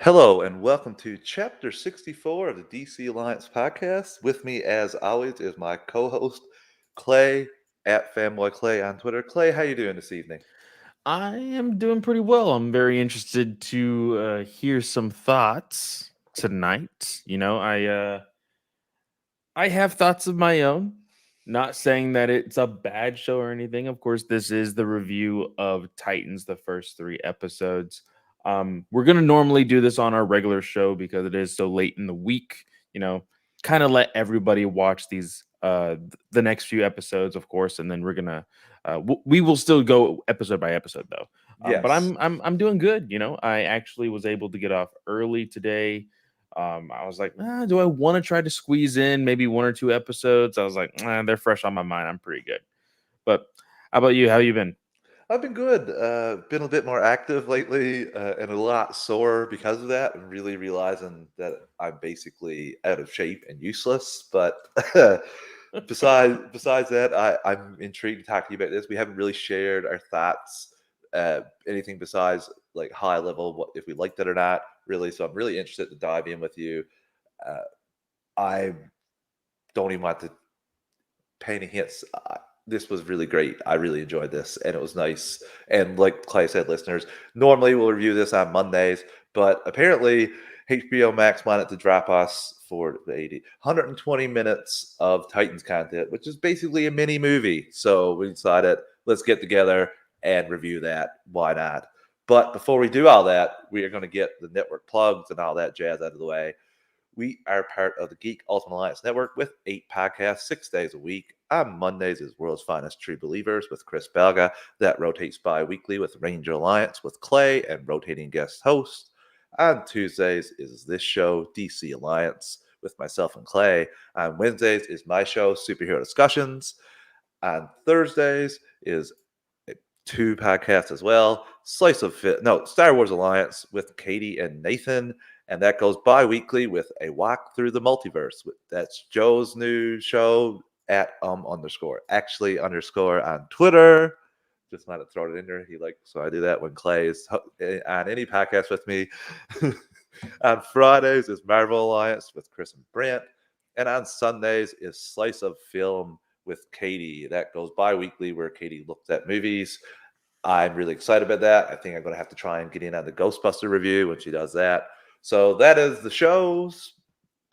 Hello and welcome to Chapter 64 of the DC Alliance podcast. With me, as always, is my co-host Clay at Fanboy Clay on Twitter. Clay, how you doing this evening? I am doing pretty well. I'm very interested to hear some thoughts tonight. I have thoughts of my own. Not saying that it's a bad show or anything. Of course, this is the review of Titans, the first three episodes. We're gonna normally do this on our regular show because it is so late in the week. You know, kind of let everybody watch these the next few episodes, of course, and then we're gonna we will still go episode by episode though. But Yes. I'm doing good. I actually was able to get off early today. I was like, do I want to try to squeeze in maybe one or two episodes? I was like, they're fresh on my mind. I'm pretty good. But how about you? How you been? I've been good. Been a bit more active lately and a lot sore because of that, and really realizing that I'm basically out of shape and useless. But besides that, I'm intrigued to talk to you about this. We haven't really shared our thoughts, anything besides like high level, what if we liked it or not, really. So I'm really interested to dive in with you. Uh, I don't even want to paint a hint. This was really great. I really enjoyed this, and it was nice. And like Clay said, listeners, normally we'll review this on Mondays, but apparently HBO Max wanted to drop us for the 120 minutes of Titans content, which is basically a mini movie. So we decided, let's get together and review that. Why not? But before we do all that, we are going to get the network plugs and all that jazz out of the way. We are part of the Geek Ultimate Alliance Network with 8 podcasts, 6 days a week. On Mondays is World's Finest True Believers with Chris Belga. That rotates bi-weekly with Ranger Alliance with Clay and rotating guest host. On Tuesdays is this show, DC Alliance, with myself and Clay. On Wednesdays is my show, Superhero Discussions. On Thursdays is 2 podcasts as well. Star Wars Alliance with Katie and Nathan, and that goes bi-weekly with a walk through the multiverse. That's Joe's new show at underscore actually underscore on Twitter. Just wanted to throw it in there. So I do that when Clay is on any podcast with me. On Fridays is Marvel Alliance with Chris and Brent, and on Sundays is Slice of Film with Katie. That goes bi-weekly where Katie looks at movies. I'm really excited about that. I think I'm going to have to try and get in on the Ghostbuster review when she does that. So that is the shows.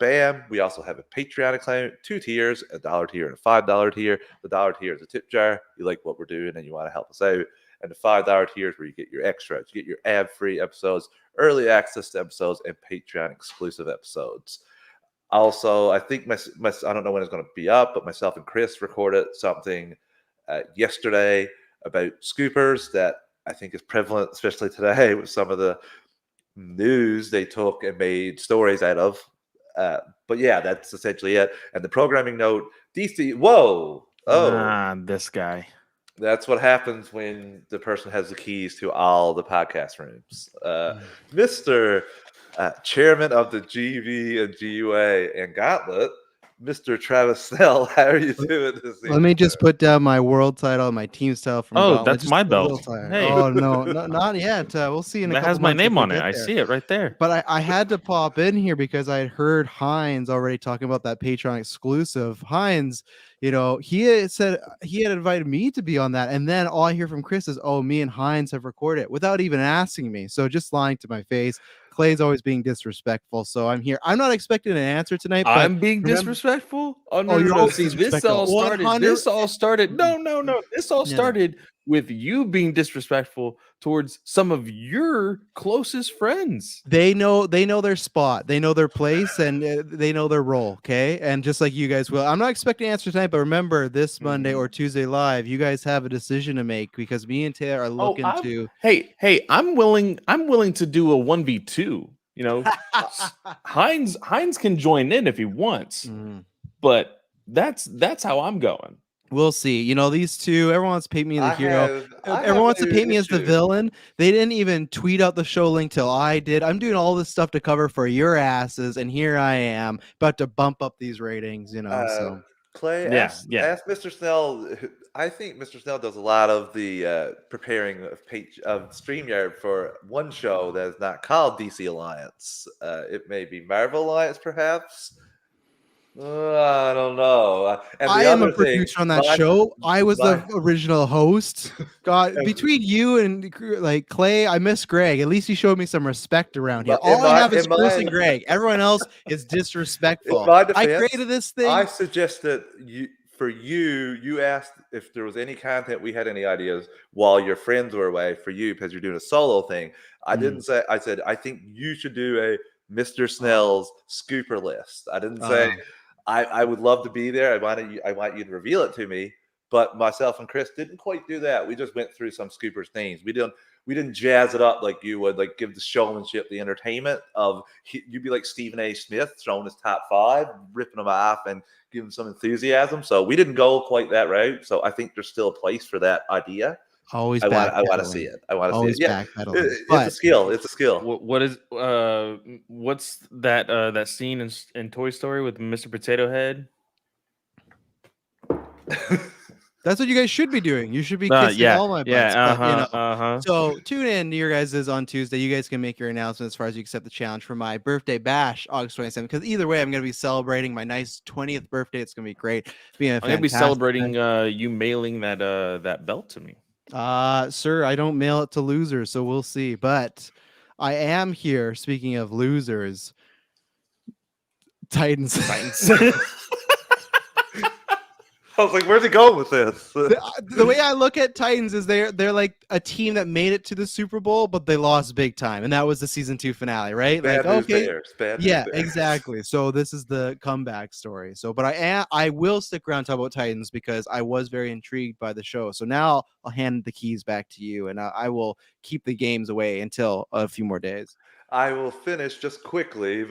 Bam. We also have a Patreon account, 2 tiers, a $1 tier and a $5 tier. The $1 tier is a tip jar. You like what we're doing and you want to help us out. And the $5 tier is where you get your extras. You get your ad-free episodes, early access to episodes, and Patreon exclusive episodes. Also, I think I don't know when it's going to be up, but myself and Chris recorded something yesterday about scoopers that I think is prevalent, especially today with some of the news they took and made stories out of. But yeah, that's essentially it. And the programming note, DC, whoa, oh, This guy. that's what happens when the person has the keys to all the podcast rooms. Mr. Chairman of the GV and GUA and Gauntlet, Mr. Travis Snell, how are you doing this evening? Let me just put down my world title, my team style from Oh, Gauntlet. that's Just my a little belt. title. Hey. Oh no, not yet. We'll see in a That couple has my months if name we on it. get I there. see it right there. But I had to pop in here because I had heard Hines already talking about that Patreon exclusive. Hines, he had said he had invited me to be on that, and then all I hear from Chris is, "Oh, me and Hines have recorded it," without even asking me. So just lying to my face. Clay's always being disrespectful, so I'm here. I'm not expecting an answer tonight, but I'm being disrespectful. Oh no, Oh, no, you're no! always See, this disrespectful. all started. This 100. all started. No, no, no! This all No, no. started with you being disrespectful towards some of your closest friends. They know their spot, they know their place, and they know their role. Okay, and just like you guys will, I'm not expecting an answer tonight, but remember, this Monday or Tuesday live, you guys have a decision to make because me and Taylor are looking to. Hey! I'm willing to do a 1v2. Heinz can join in if he wants, but that's how I'm going. We'll see. These two, everyone wants to paint me as the hero. Everyone wants to paint me as the villain. They didn't even tweet out the show link till I did. I'm doing all this stuff to cover for your asses, and here I am about to bump up these ratings. So Clay, Yeah, ask Mr. Snell. I think Mr. Snell does a lot of the preparing of StreamYard for one show that is not called DC Alliance. It may be Marvel Alliance, perhaps. I don't know. And I the am a other thing, producer on that show. I was the my original host. God, between you and like Clay, I miss Greg. At least he showed me some respect around here. in All I my have is in Chris my and Greg. Everyone else is in disrespectful. my I defense, created this I thing. suggested you asked if there was any content we had any ideas while your friends were away for you because you're doing a solo thing. I Mm. didn't say I said I think you should do a Mr. Oh, Snell's scooper list. I didn't say I would love to be there. I want you to reveal it to me. But myself and Chris didn't quite do that. We just went through some scoopers things. We didn't jazz it up like you would, like give the showmanship, the entertainment of you'd be like Stephen A. Smith throwing his top five, ripping them off and giving some enthusiasm. So we didn't go quite that route. So I think there's still a place for that idea. always I want to see backpedaling. it. I want to see it. Always Yeah, backpedaling. it's a But skill. It's a skill. What is what's that scene in Toy Story with Mr. Potato Head? that's what you guys should be doing. You should be kissing Yeah, all my butts. yeah, But uh-huh. so tune in to your guys' on Tuesday. You guys can make your announcement as far as you accept the challenge for my birthday bash, August 27th. Because either way, I'm gonna be celebrating my nice 20th birthday. It's gonna be great. Being a I'm gonna be fantastic celebrating time. you mailing that belt to me. Sir, I don't mail it to losers, so we'll see. But I am here. Speaking of losers, Titans. I was like, where's he going with this? The way I look at Titans is they're like a team that made it to the Super Bowl, but they lost big time, and that was the season 2 finale, right? Bad Like, news okay, bears. Bad news yeah, bears. exactly. So this is the comeback story. So, but I will stick around to talk about Titans because I was very intrigued by the show. So now I'll hand the keys back to you, and I will keep the games away until a few more days. I will finish just quickly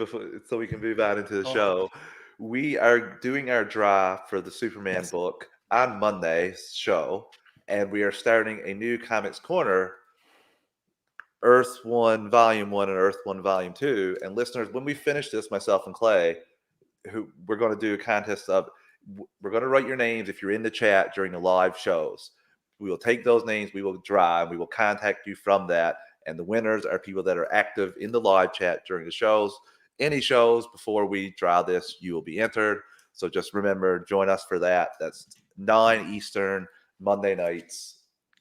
so we can move on into the Oh. show. We are doing our draft for the Superman Yes. book on Monday's show, and we are starting a new Comics Corner, Earth 1 Volume 1 and Earth 1 Volume 2. And listeners, when we finish this, myself and Clay, who we're going to do a contest of, we're going to write your names if you're in the chat during the live shows. We will take those names, we will draw, and we will contact you from that. And the winners are people that are active in the live chat during the shows. Any shows before we draw this, you will be entered. So just remember, join us for that. That's 9 Eastern, Monday nights.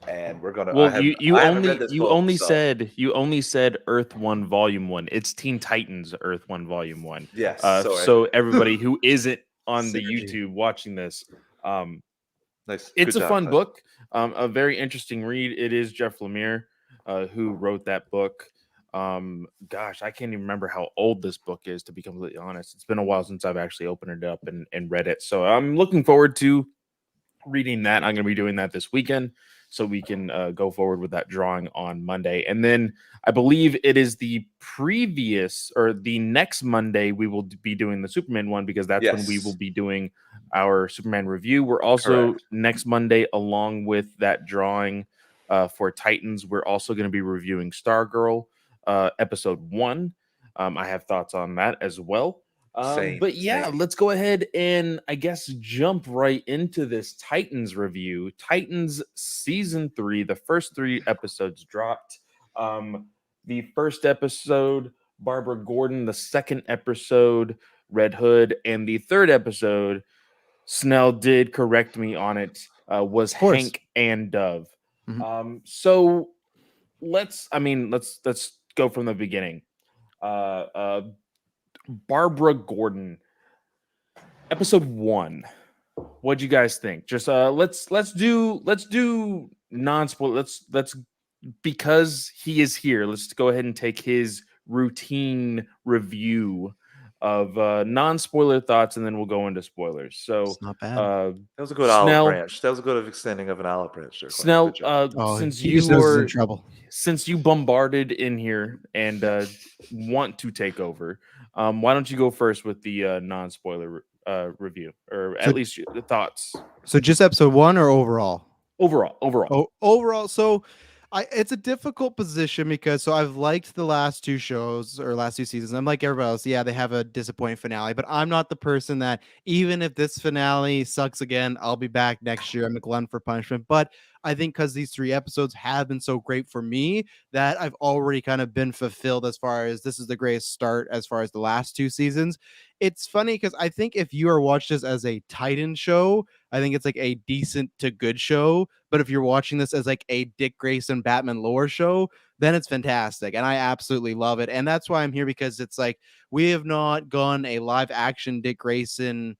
And we're gonna. Well, you only said Earth 1 Volume 1. It's Teen Titans Earth 1 Volume 1. Yes. So everybody who isn't on the Synergy. YouTube watching this, nice. it's Good a job, fun Clay. book, a very interesting read. It is Jeff Lemire who wrote that book. Gosh, I can't even remember how old this book is, to be completely honest. It's been a while since I've actually opened it up and read it. So I'm looking forward to reading that. I'm going to be doing that this weekend so we can go forward with that drawing on Monday. And then I believe it is the next Monday we will be doing the Superman one, because that's when we will be doing our Superman review. We're also next Monday, along with that drawing for Titans, we're also going to be reviewing Stargirl episode 1. I have thoughts on that as well. But yeah, let's go ahead and I guess jump right into this Titans review. Titans season 3, the first 3 episodes dropped. The first episode, Barbara Gordon. The second episode, Red Hood. And the third episode, Snell did correct me on it, was Hank and Dove. Mm-hmm. So let's go from the beginning. Barbara Gordon, episode 1. What'd you guys think? Just let's do non-spoiler. Let's because he is here. Let's go ahead and take his routine review of non-spoiler thoughts, and then we'll go into spoilers. So It's not bad. That was a good olive branch. That was a good extending of an olive branch. There, Snell, since you in trouble, since you bombarded in here and want to take over, why don't you go first with the non-spoiler review, or at least the thoughts? So just episode 1 or overall? Overall. Overall. So It's a difficult position because so I've liked the last two shows or last two seasons. I'm like everybody else. Yeah, they have a disappointing finale, but I'm not the person that even if this finale sucks again, I'll be back next year. I'm a glutton for punishment. But I think because these three episodes have been so great for me that I've already kind of been fulfilled as far as this is the greatest start as far as the last two seasons. It's funny because I think if you are watched this as a Titan show, I think it's like a decent to good show. But if you're watching this as like a Dick Grayson Batman lore show, then it's fantastic. And I absolutely love it. And that's why I'm here because it's like we have not gone a live action Dick Grayson,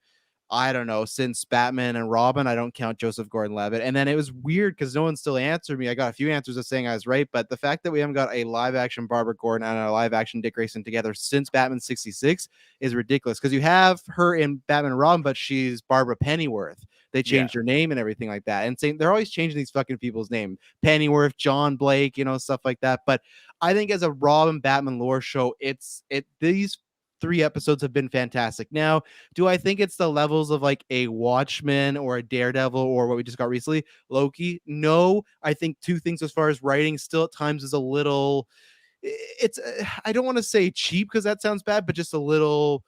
I don't know, since Batman and Robin. I don't count Joseph Gordon-Levitt. And then it was weird because no one still answered me. I got a few answers of saying I was right, but the fact that we haven't got a live action Barbara Gordon and a live action Dick Grayson together since Batman 66 is ridiculous. Because you have her in Batman and Robin, but she's Barbara Pennyworth. They Yeah. changed her name and everything like that. And saying they're always changing these fucking people's name. Pennyworth, John Blake, stuff like that. But I think as a Robin Batman lore show, these three episodes have been fantastic. Now, do I think it's the levels of like a Watchmen or a Daredevil or what we just got recently, Loki? No, I think two things as far as writing still at times is a little it's I don't want to say cheap because that sounds bad, but just a little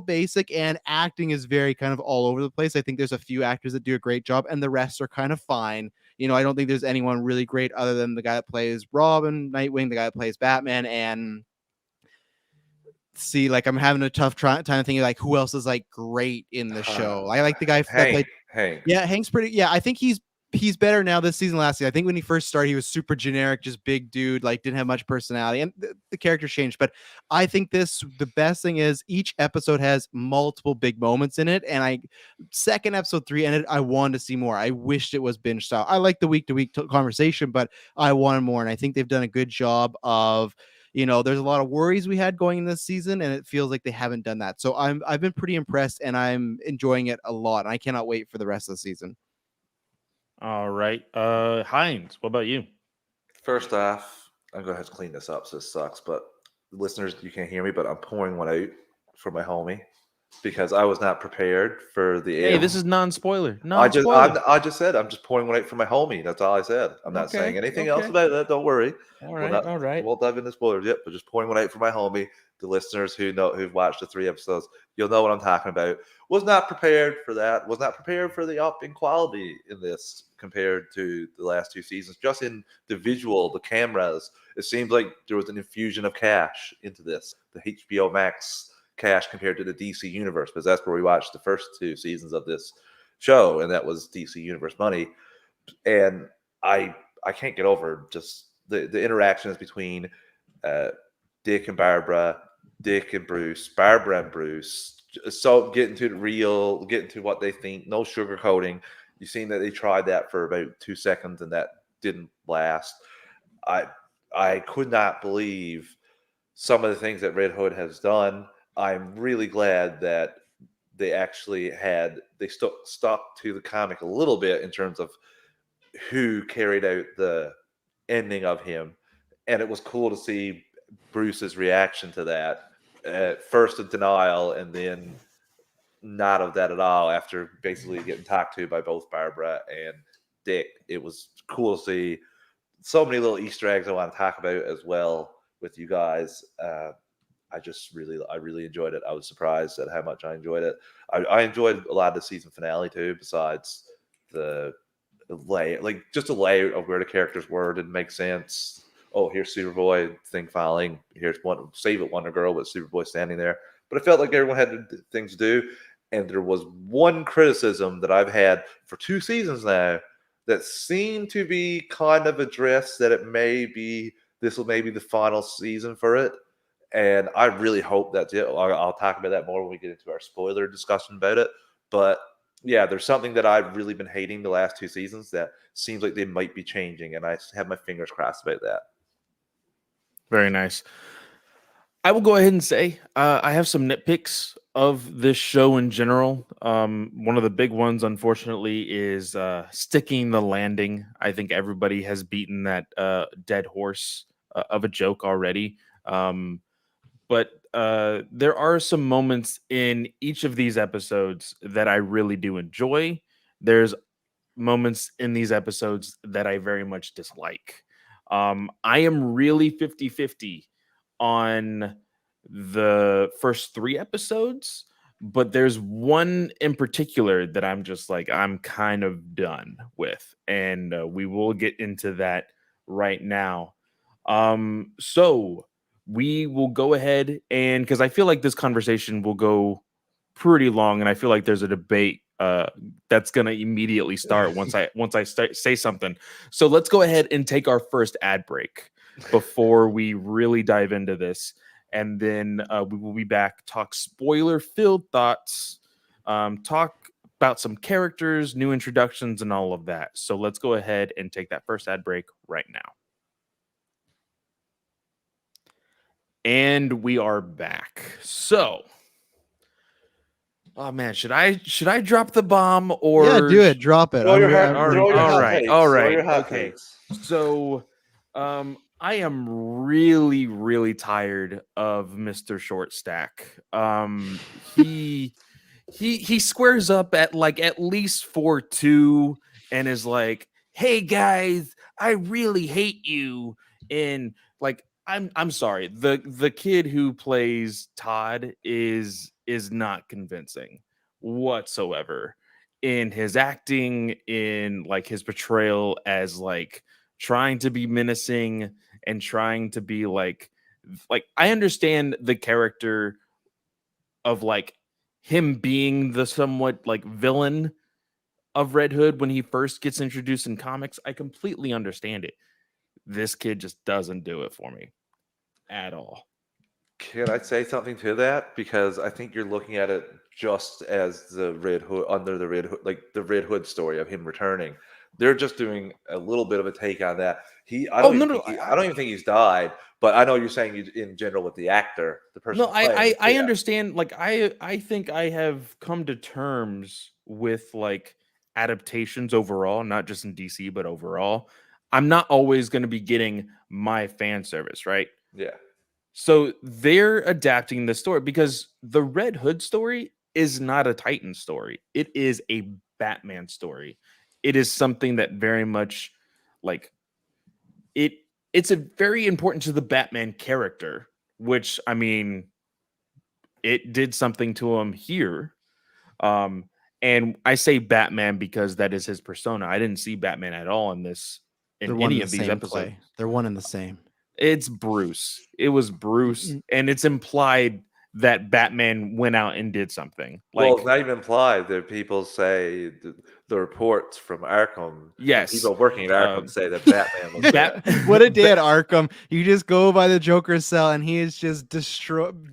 basic, and acting is very kind of all over the place. I think there's a few actors that do a great job and the rest are kind of fine. I don't think there's anyone really great other than the guy that plays Robin, Nightwing, the guy that plays Batman, and see, like I'm having a tough time thinking like who else is like great in the show. I like the guy that Hank, played. Hank. Yeah, Hank's pretty. Yeah, I think he's better now this season. Last season, I think when he first started, he was super generic, just big dude, like didn't have much personality, and the character changed. But I think the best thing is each episode has multiple big moments in it, and second episode 3 ended. I wanted to see more. I wished it was binge style. I like the week to week conversation, but I wanted more, and I think they've done a good job of. There's a lot of worries we had going in this season, and it feels like they haven't done that. So I've been pretty impressed, and I'm enjoying it a lot. And I cannot wait for the rest of the season. All right. Heinz, what about you? First off, I'm going to have to clean this up, so this sucks. But listeners, you can't hear me, but I'm pouring one out for my homie because I was not prepared for the Hey, ale. this is non-spoiler. I just, Non-spoiler. I just said I'm just pouring one out for my homie. That's all I said. I'm not saying Okay. anything else Okay. about that. Don't worry. All We'll right. not. All right. We'll dive into spoilers yet, but just pouring one out for my homie. The listeners who've watched the 3 episodes, you'll know what I'm talking about. Was not prepared for that. Was not prepared for the up in quality in this compared to the last 2 seasons. Just in the visual, the cameras, it seems like there was an infusion of cash into this. The HBO Max cash compared to the DC universe, because that's where we watched the first 2 seasons of this show, and that was DC universe money. And I can't get over just the interactions between uh, Dick and Barbara, Dick and Bruce, Barbara and Bruce. So getting to the real, getting to what they think, no sugarcoating. You've seen that they tried that for about 2 seconds and that didn't last. I I could not believe some of the things that Red Hood has done. I'm really glad that they stuck to the comic a little bit in terms of who carried out the ending of him, and it was cool to see Bruce's reaction to that. At first, in denial, and then not of that at all. After basically getting talked to by both Barbara and Dick, it was cool to see so many little Easter eggs I want to talk about as well with you guys. I really enjoyed it. I was surprised at how much I enjoyed it. I enjoyed a lot of the season finale too. Besides the layout, like just a layout of where the characters were didn't make sense. Oh, here's Superboy thing filing. Here's one Save It Wonder Girl with Superboy standing there. But it felt like everyone had things to do. And there was one criticism that I've had for 2 seasons now that seemed to be kind of addressed that this will maybe the final season for it. And I really hope that's it. I'll talk about that more when we get into our spoiler discussion about it. But yeah, there's something that I've really been hating the last 2 seasons that seems like they might be changing, and I have my fingers crossed about that. Very nice. I will go ahead and say I have some nitpicks of this show in general. One of the big ones, unfortunately, is sticking the landing. I think everybody has beaten that dead horse of a joke already. But there are some moments in each of these episodes that I really do enjoy. There's moments in these episodes that I very much dislike. I am really 50-50 on the first 3 episodes, but there's one in particular that I'm just like, I'm kind of done with. And we will get into that right now. So we will go ahead and because I feel like this conversation will go pretty long, and I feel like there's a debate that's gonna immediately start once I start say something. So let's go ahead and take our first ad break before we really dive into this, and then we will be back. Talk spoiler filled thoughts. Talk about some characters, new introductions, and all of that. So let's go ahead and take that first ad break right now. And we are back. So, oh man, should I drop the bomb or Yeah, do it. Drop it. Throw your heart, I'm throw your all hot right, takes. all Throw right, your hot okay. takes. So, I am really, really tired of Mr. Short Stack. He squares up at like at least 4-2 and is like, "Hey guys, I really hate you." And like, I'm sorry, the kid who plays Todd is not convincing whatsoever in his acting, in like his portrayal as like trying to be menacing and trying to be like I understand the character of like him being the somewhat like villain of Red Hood when he first gets introduced in comics. I completely understand it. This kid just doesn't do it for me at all. Can I say something to that? Because I think you're looking at it just as the Red Hood under the Red Hood, like the Red Hood story of him returning. They're just doing a little bit of a take on that. I Oh don't no, even no, think I don't even think he's died. But I know you're saying in general with the actor, the person no. playing. I Yeah, understand. Like I think I have come to terms with like adaptations overall, not just in DC but overall. I'm not always going to be getting my fan service, right? yeah. So they're adapting the story because the Red Hood story is not a Titan story. It is a Batman story. It is something that very much like it it's a very important to the Batman character, which I mean, it did something to him here. Um and I say Batman because that is his persona. I didn't see Batman at all in this in They're one any in the of these same episodes. Clay. They're one in the same. It's Bruce. It was Bruce, Mm, and it's implied that Batman went out and did something. Well, it's Like, not even implied that people say the reports from Arkham and yes, people working at uh, Arkham say that Batman was dead. Bat, what a day Bat at Arkham. You just go by the Joker's cell and he is just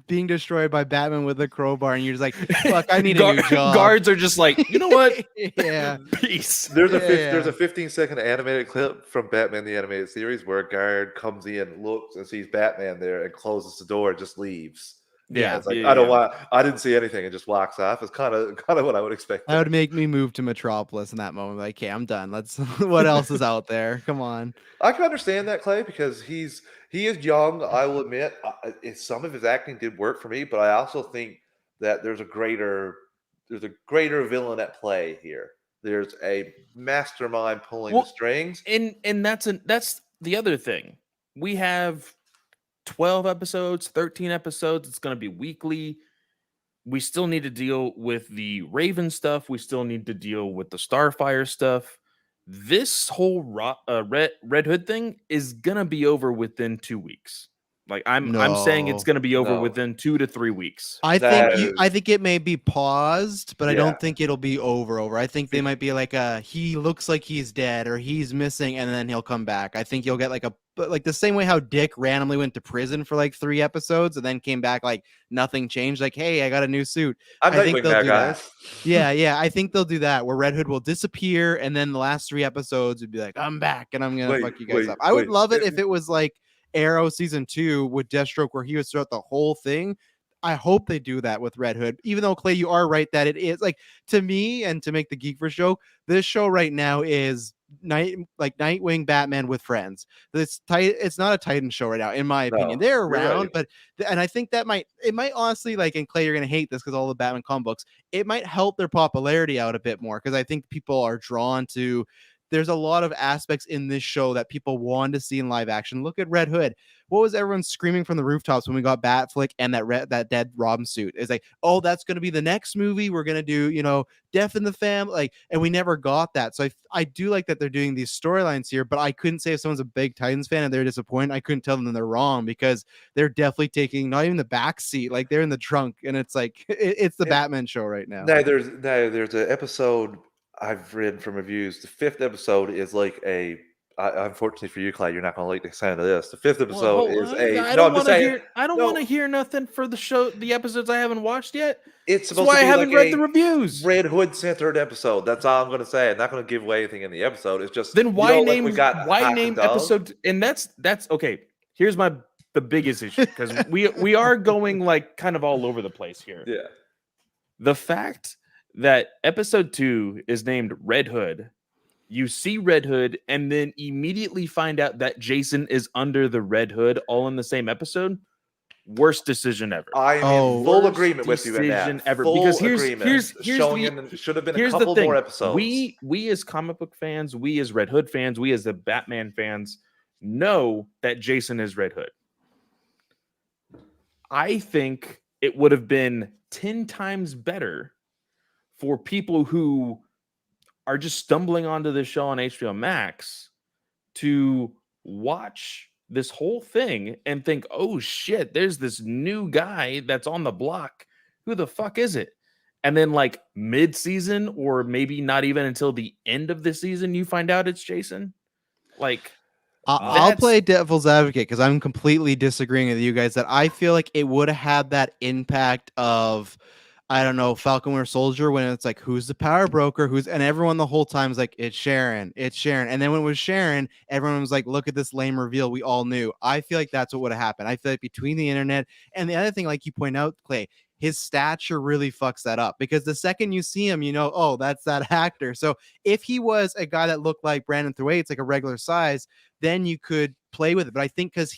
being destroyed by Batman with a crowbar, and you're just like, fuck, I need a new job. guards are just like, you know what? Yeah. Peace. There's Yeah. a 15-second animated clip from Batman the Animated Series where a guard comes in, looks, and sees Batman there, and closes the door and just leaves. Yeah. It's like Yeah. I didn't see anything, and just walks off. It's kind of what I would expect. That would make me move to Metropolis in that moment. Like, okay, I'm done. Let's what else is out there? Come on. I can understand that, Clay, because he is young. I will admit, some of his acting did work for me, but I also think that there's a greater villain at play here. There's a mastermind pulling the Well, strings. and that's the other thing. We have 12 episodes, 13 episodes. It's going to be weekly. We still need to deal with the Raven stuff. We still need to deal with the Starfire stuff. This whole Red Hood thing is gonna be over within 2 weeks. Like I'm saying it's No. gonna be over No, within 2 to 3 weeks. that is I think it may be paused, but I yeah. don't think it'll be over. I think they might be like he looks like he's dead or he's missing and then he'll come back. I think you'll get like like the same way how Dick randomly went to prison for like 3 episodes and then came back like nothing changed, like, hey, I got a new suit. I'm I think Nightwing they'll now, do that. guys. Yeah, I think they'll do that where Red Hood will disappear and then the last 3 episodes would be like, I'm back and I'm gonna Wait, fuck you guys wait, up. I would wait. love it if it was like Arrow season 2 with Deathstroke where he was throughout the whole thing. I hope they do that with Red Hood. Even though, Clay, you are right that it is like, to me, and to make the Geek Verse joke, this show right now is Nightwing Batman with friends. It's not a Titan show right now, in my opinion. No, They're you're around, right. but and I think that might honestly, like, and Clay, you're gonna hate this because all the Batman comic books, it might help their popularity out a bit more because I think people are drawn to there's a lot of aspects in this show that people want to see in live action. Look at Red Hood. What was everyone screaming from the rooftops when we got Batflick and that dead Robin suit? It's like, oh, that's going to be the next movie. We're going to do, Death in the Family, and we never got that. So I do like that they're doing these storylines here, but I couldn't say if someone's a big Titans fan and they're disappointed, I couldn't tell them they're wrong, because they're definitely taking not even the back seat, like they're in the trunk, and it's like it's the Batman show right now. There's an episode I've read from reviews. The 5th episode is like unfortunately for you, Clay, you're not going to like the sound of this. The 5th episode is I no. don't I'm just want to saying. hear. I don't No, want to hear nothing for the episodes I haven't watched yet. it's That's supposed why to I be haven't like read a the reviews. Red Hood centered episode. That's all I'm going to say. I'm not going to give away anything in the episode. It's just Then why like we got Hack name and Dove. episode? And that's okay. Here's the biggest issue, because we are going like kind of all over the place here. Yeah. The fact that episode 2 is named Red Hood, you see Red Hood, and then immediately find out that Jason is under the Red Hood, all in the same episode. Worst decision ever. I am in full agreement with you in that. Ever. Full Because agreement. Should have been a couple more episodes. We as comic book fans, we as Red Hood fans, we as the Batman fans know that Jason is Red Hood. I think it would have been 10 times better for people who are just stumbling onto this show on HBO Max to watch this whole thing and think, oh shit, there's this new guy that's on the block. Who the fuck is it? And then like mid-season, or maybe not even until the end of the season, you find out it's Jason. Like, I'll play devil's advocate, because I'm completely disagreeing with you guys that I feel like it would have had that impact of, I don't know, Falcon Winter Soldier, when it's like, who's the power broker? And everyone the whole time is like, it's Sharon. And then when it was Sharon, everyone was like, look at this lame reveal. We all knew. I feel like that's what would have happened. I feel like between the internet and the other thing, like you point out, Clay, his stature really fucks that up, because the second you see him, oh, that's that actor. So if he was a guy that looked like Brandon Thwaites, like a regular size, then you could play with it. But I think because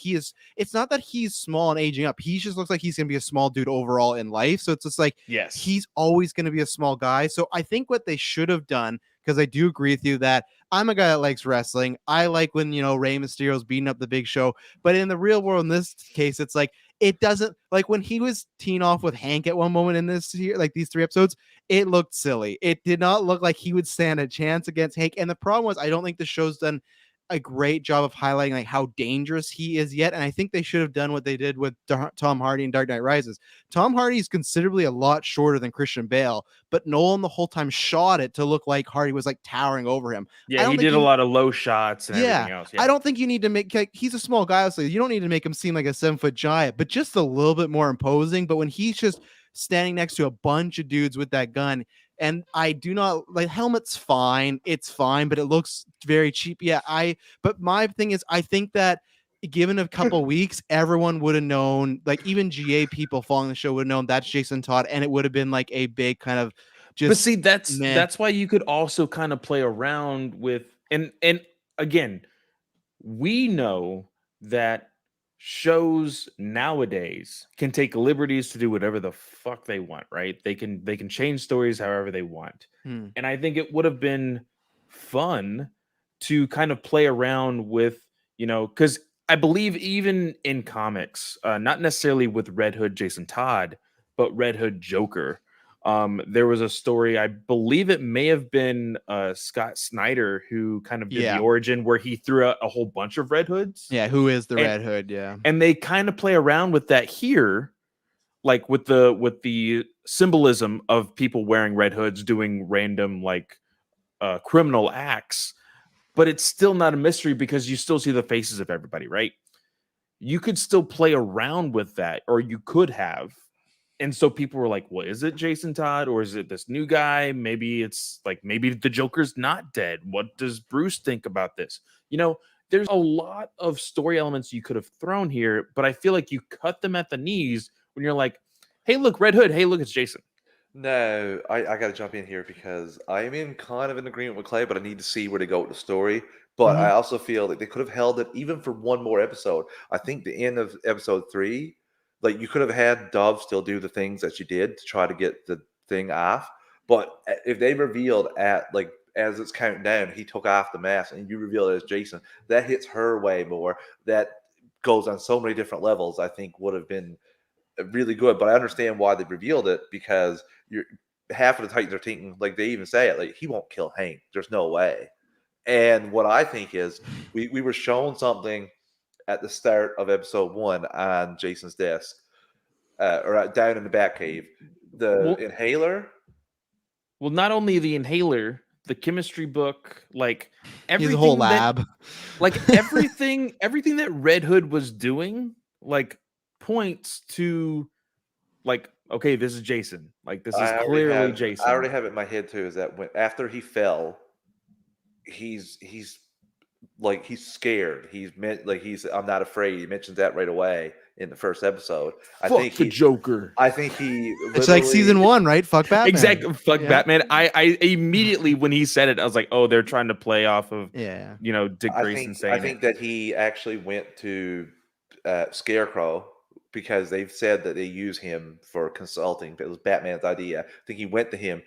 it's not that he's small and aging up. He just looks like he's going to be a small dude overall in life. So it's just like, yes, he's always going to be a small guy. So I think what they should have done, because I do agree with you that I'm a guy that likes wrestling. I like when, Rey Mysterio's beating up the Big Show. But in the real world, in this case, it's like, it doesn't, like when he was teeing off with Hank at one moment in this year, like these 3 episodes, it looked silly. It did not look like he would stand a chance against Hank. And the problem was, I don't think the show's done a great job of highlighting like how dangerous he is yet. And I think they should have done what they did with Tom Hardy in Dark Knight Rises. Tom Hardy is considerably a lot shorter than Christian Bale, but Nolan the whole time shot it to look like Hardy was like towering over him. Yeah, he did a lot of low shots and everything else. Yeah. I don't think you need to make, like, he's a small guy, so you don't need to make him seem like a 7-foot giant, but just a little bit more imposing. But when he's just standing next to a bunch of dudes with that gun, and I do not like, helmet's fine, it's fine, but it looks very cheap. But my thing is, I think that given a couple weeks, everyone would have known, like even GA people following the show would have known that's Jason Todd, and it would have been like a big kind of just. But see, that's why you could also kind of play around with, and again, we know that shows nowadays can take liberties to do whatever the fuck they want, right? They can change stories however they want. And I think it would have been fun to kind of play around with, because I believe even in comics, not necessarily with Red Hood Jason Todd, but Red Hood Joker, there was a story, I believe it may have been Scott Snyder, who kind of did the origin where he threw out a whole bunch of Red Hoods. Yeah, who is the Red Hood? Yeah. And they kind of play around with that here, like with the symbolism of people wearing Red Hoods doing random like criminal acts, but it's still not a mystery because you still see the faces of everybody, right? You could still play around with that, or you could have. And so people were like, well, is it Jason Todd or is it this new guy? Maybe it's like, maybe the Joker's not dead. What does Bruce think about this? There's a lot of story elements you could have thrown here, but I feel like you cut them at the knees when you're like, hey, look, Red Hood. Hey, look, it's Jason. No, I got to jump in here because I am in kind of an agreement with Clay, but I need to see where to go with the story. But I also feel that they could have held it even for one more episode. I think the end of episode 3, like you could have had Dove still do the things that she did to try to get the thing off. But if they revealed at like as it's counting down, he took off the mask and you reveal it as Jason. That hits her way more. That goes on so many different levels. I think would have been really good, but I understand why they revealed it, because you're half of the Titans are thinking, like they even say it, like he won't kill Hank. There's no way. And what I think is we were shown something at the start of episode 1 on Jason's desk, or down in the Batcave. The Well, inhaler. well, not only the inhaler, the chemistry book, like He's a whole everything that, lab. like everything that Red Hood was doing, like points to, like, okay, this is Jason. Like this is clearly I Jason. already have it in my head too. Is that when after he fell, he's like he's scared. He's meant like he's I'm not afraid. He mentions that right away in the first episode. Fuck the Joker. I think he. It's like season 1, right? Fuck Batman. Exactly. Fuck Yeah. Batman. I immediately when he said it, I was like, oh, they're trying to play off of Yeah. Dick Grayson saying I think that he actually went to Scarecrow because they've said that they use him for consulting. It was Batman's idea. I think he went to him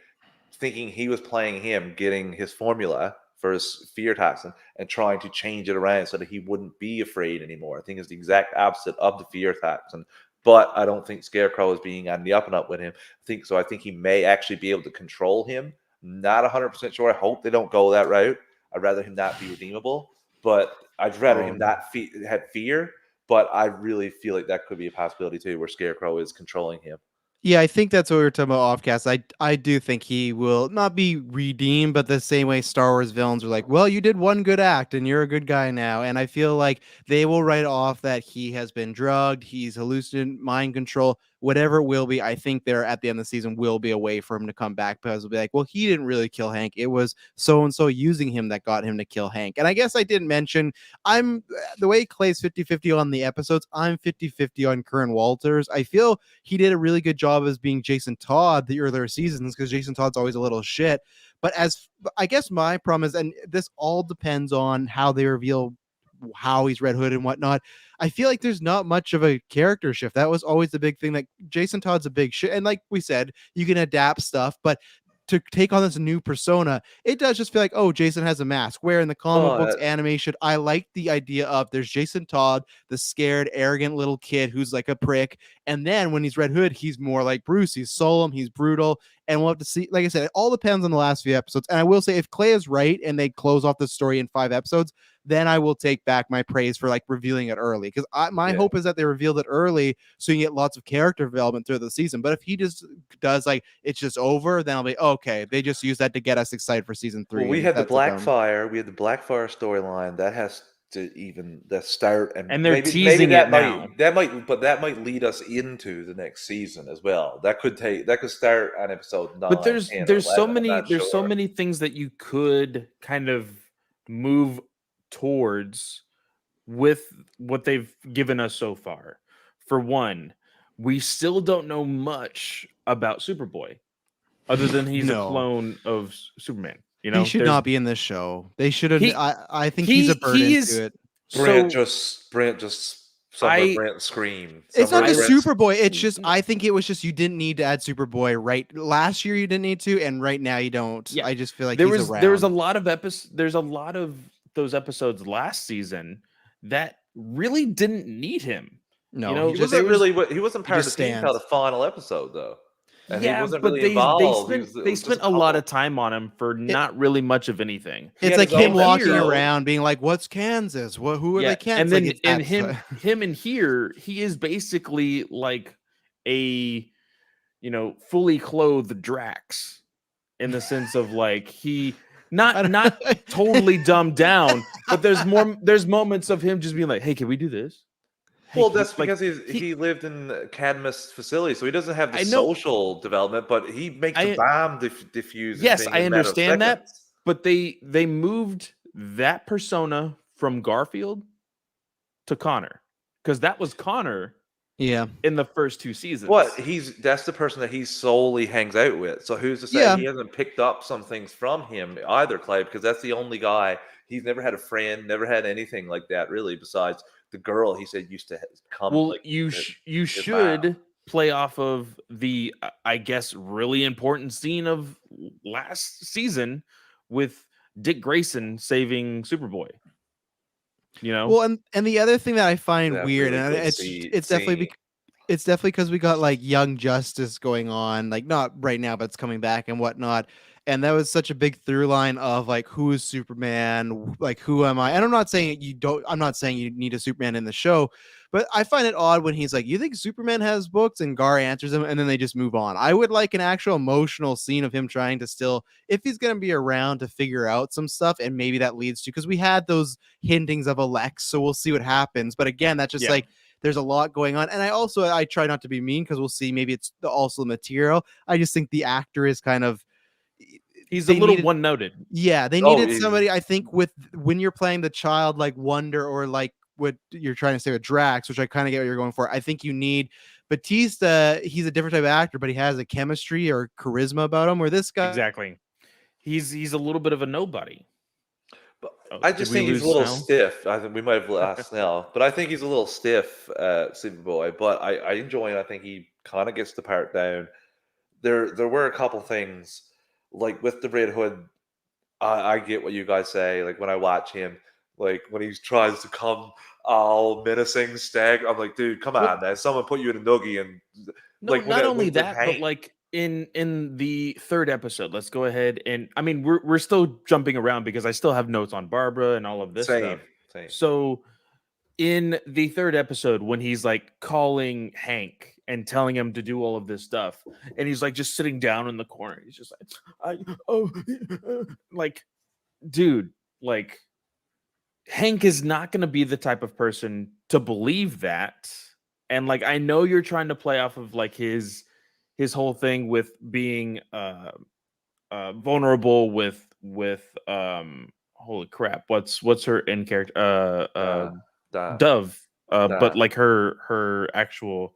thinking he was playing him, getting his formula for his fear toxin and trying to change it around so that he wouldn't be afraid anymore. I think it's the exact opposite of the fear toxin. But I don't think Scarecrow is being on the up and up with him. I think he may actually be able to control him. Not 100% sure. I hope they don't go that route. I'd rather him not be redeemable, but I'd rather him not have fear. But I really feel like that could be a possibility too, where Scarecrow is controlling him. Yeah, I think that's what we were talking about offcast. I do think he will not be redeemed, but the same way Star Wars villains are like, well, you did one good act and you're a good guy now. And I feel like they will write off that he has been drugged, he's hallucinated, mind control, whatever it will be. I think there at the end of the season will be a way for him to come back, because it'll be like, well, he didn't really kill Hank. It was so and so using him that got him to kill Hank. And I guess I didn't mention I'm the way Clay's 50-50 on the episodes, I'm 50-50 on Curran Walters. I feel he did a really good job as being Jason Todd the earlier seasons, because Jason Todd's always a little shit. But as I guess my problem is, and this all depends on how they reveal how he's Red Hood and whatnot. I feel like there's not much of a character shift. That was always the big thing. Like Jason Todd's a big shit, and like we said, you can adapt stuff, but to take on this new persona, it does just feel like, oh, Jason has a mask. Where in the comic books, animation, I like the idea of there's Jason Todd, the scared, arrogant little kid who's like a prick. And then when he's Red Hood, he's more like Bruce. He's solemn, he's brutal. And we'll have to see, like I said, it all depends on the last few episodes. And I will say, if Clay is right and they close off the story in 5 episodes, then I will take back my praise for like revealing it early. Because my hope is that they revealed it early so you get lots of character development through the season. But if he just does like it's just over, then I'll be okay. They just use that to get us excited for season 3. Well, we had the Blackfire. We had the Blackfire storyline that has to even the start, and they're teasing it now. That might lead us into the next season as well. That could start on episode 9. But there's 11, so many things that you could kind of move towards with what they've given us so far. For one, we still don't know much about Superboy, other than he's a clone of Superman. He should not be in this show. They should have. I think he's a burden to it. Brent just scream. It's not just Superboy. It's just I think it was just you didn't need to add Superboy right last year. You didn't need to, and right now you don't. Yeah. I just feel like there was a lot of There's a lot of those episodes last season that really didn't need him. No, he wasn't part of the team until the final episode though. And he wasn't really involved. They spent a lot of time on him for not really much of anything. It's like him walking around being like, what's Kansas? Who are they Kansas? And then him in here, he is basically like a fully clothed Drax, in the sense of like he not totally dumbed down, but there's moments of him just being like, hey, can we do this? Well, that's because he lived in Cadmus facility, so he doesn't have the social development, but he makes a bomb diffuse. Yes, I understand that, but they moved that persona from Garfield to Connor, because that was Connor. Yeah, in the first 2 seasons. That's the person that he solely hangs out with. So who's to say he hasn't picked up some things from him either, Clay? Because that's the only guy. He's never had a friend, never had anything like that really, besides the girl he said used to come. Well, you should play off of the I guess really important scene of last season with Dick Grayson saving Superboy. You know, Well, and the other thing that I find That weird, really and good it's definitely scene. it's definitely because we got like Young Justice going on, like not right now, but it's coming back and whatnot. And that was such a big through line of like who is Superman, like who am I? And I'm not saying you don't. I'm not saying you need a Superman in the show, but I find it odd when he's like, "You think Superman has books?" and Gar answers him, and then they just move on. I would like an actual emotional scene of him trying to still, if he's gonna be around, to figure out some stuff, and maybe that leads to because we had those hintings of a Lex, so we'll see what happens. But again, that's just yeah, like there's a lot going on. And I try not to be mean because we'll see. Maybe it's also the material. I just think the actor is kind of he's a they little needed. one noted. Yeah, they Oh, needed somebody. I think with when you're playing the child like Wonder or like what you're trying to say with Drax, which I kind of get what you're going for. I think you need Batista. He's a different type of actor, but he has a chemistry or charisma about him. Where this guy, Exactly. He's a little bit of a nobody. but Oh, I did just we think he's a lose little Snell? stiff. I think we might have lost Snell, but I think he's a little stiff, Superboy. But I enjoy it. I think he kind of gets the part down. There were a couple things like with the Red Hood. I get what you guys say. Like when I watch him, like when he tries to come all menacing, stag. I'm like, dude, come Well, on, man. Someone put you in a noogie and no, like when not it only when with that, but Hank. like in the third episode, let's go ahead and I mean we're still jumping around because I still have notes on Barbara and all of this Same, stuff. same. So in the third episode, when he's like calling Hank and telling him to do all of this stuff, and he's like just sitting down in the corner, he's just like, I oh like dude, like Hank is not going to be the type of person to believe that. And like I know you're trying to play off of like his whole thing with being vulnerable with holy crap, what's her in character Da, da, Dove, but da. like her actual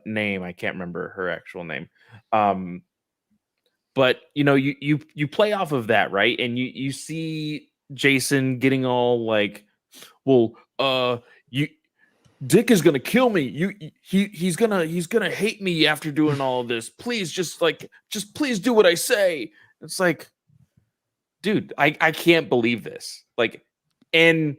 name, I can't remember her actual name. Um but you know you play off of that, right? And you see Jason getting all like, well, you Dick is gonna kill me. He's gonna hate me after doing all of this. Please, just please do what I say. It's like, dude, I can't believe this. Like, and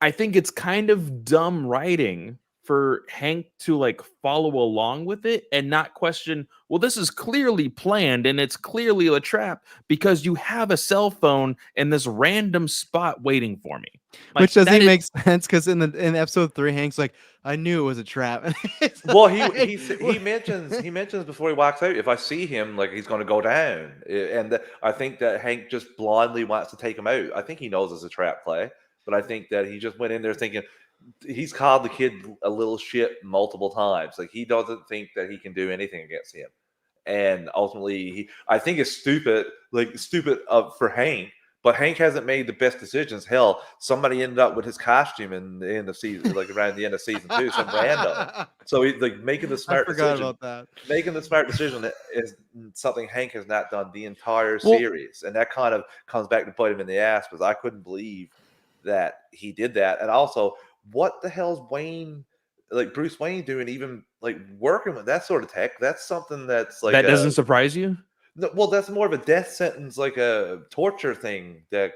I think it's kind of dumb writing for Hank to like follow along with it and not question, well, this is clearly planned and it's clearly a trap because you have a cell phone in this random spot waiting for me. Like which doesn't that even is make sense because in episode 3, Hank's like, I knew it was a trap. And it's Well, like, he mentions before he walks out, if I see him, like he's going to go down, and I think that Hank just blindly wants to take him out. I think he knows it's a trap play, but I think that he just went in there thinking he's called the kid a little shit multiple times. Like he doesn't think that he can do anything against him, and ultimately, I think it's stupid, like stupid for Hank. But Hank hasn't made the best decisions. Hell, somebody ended up with his costume in the end of season, like around the end of season two, some random. I So he's like making the smart forgot decision. about that. Making the smart decision is something Hank has not done the entire well, series, and that kind of comes back to bite him in the ass because I couldn't believe that he did that. And also, what the hell's Wayne, like Bruce Wayne, doing? Even like working with that sort of tech? That's something that's like that a doesn't surprise you. well, that's more of a death sentence, like a torture thing. That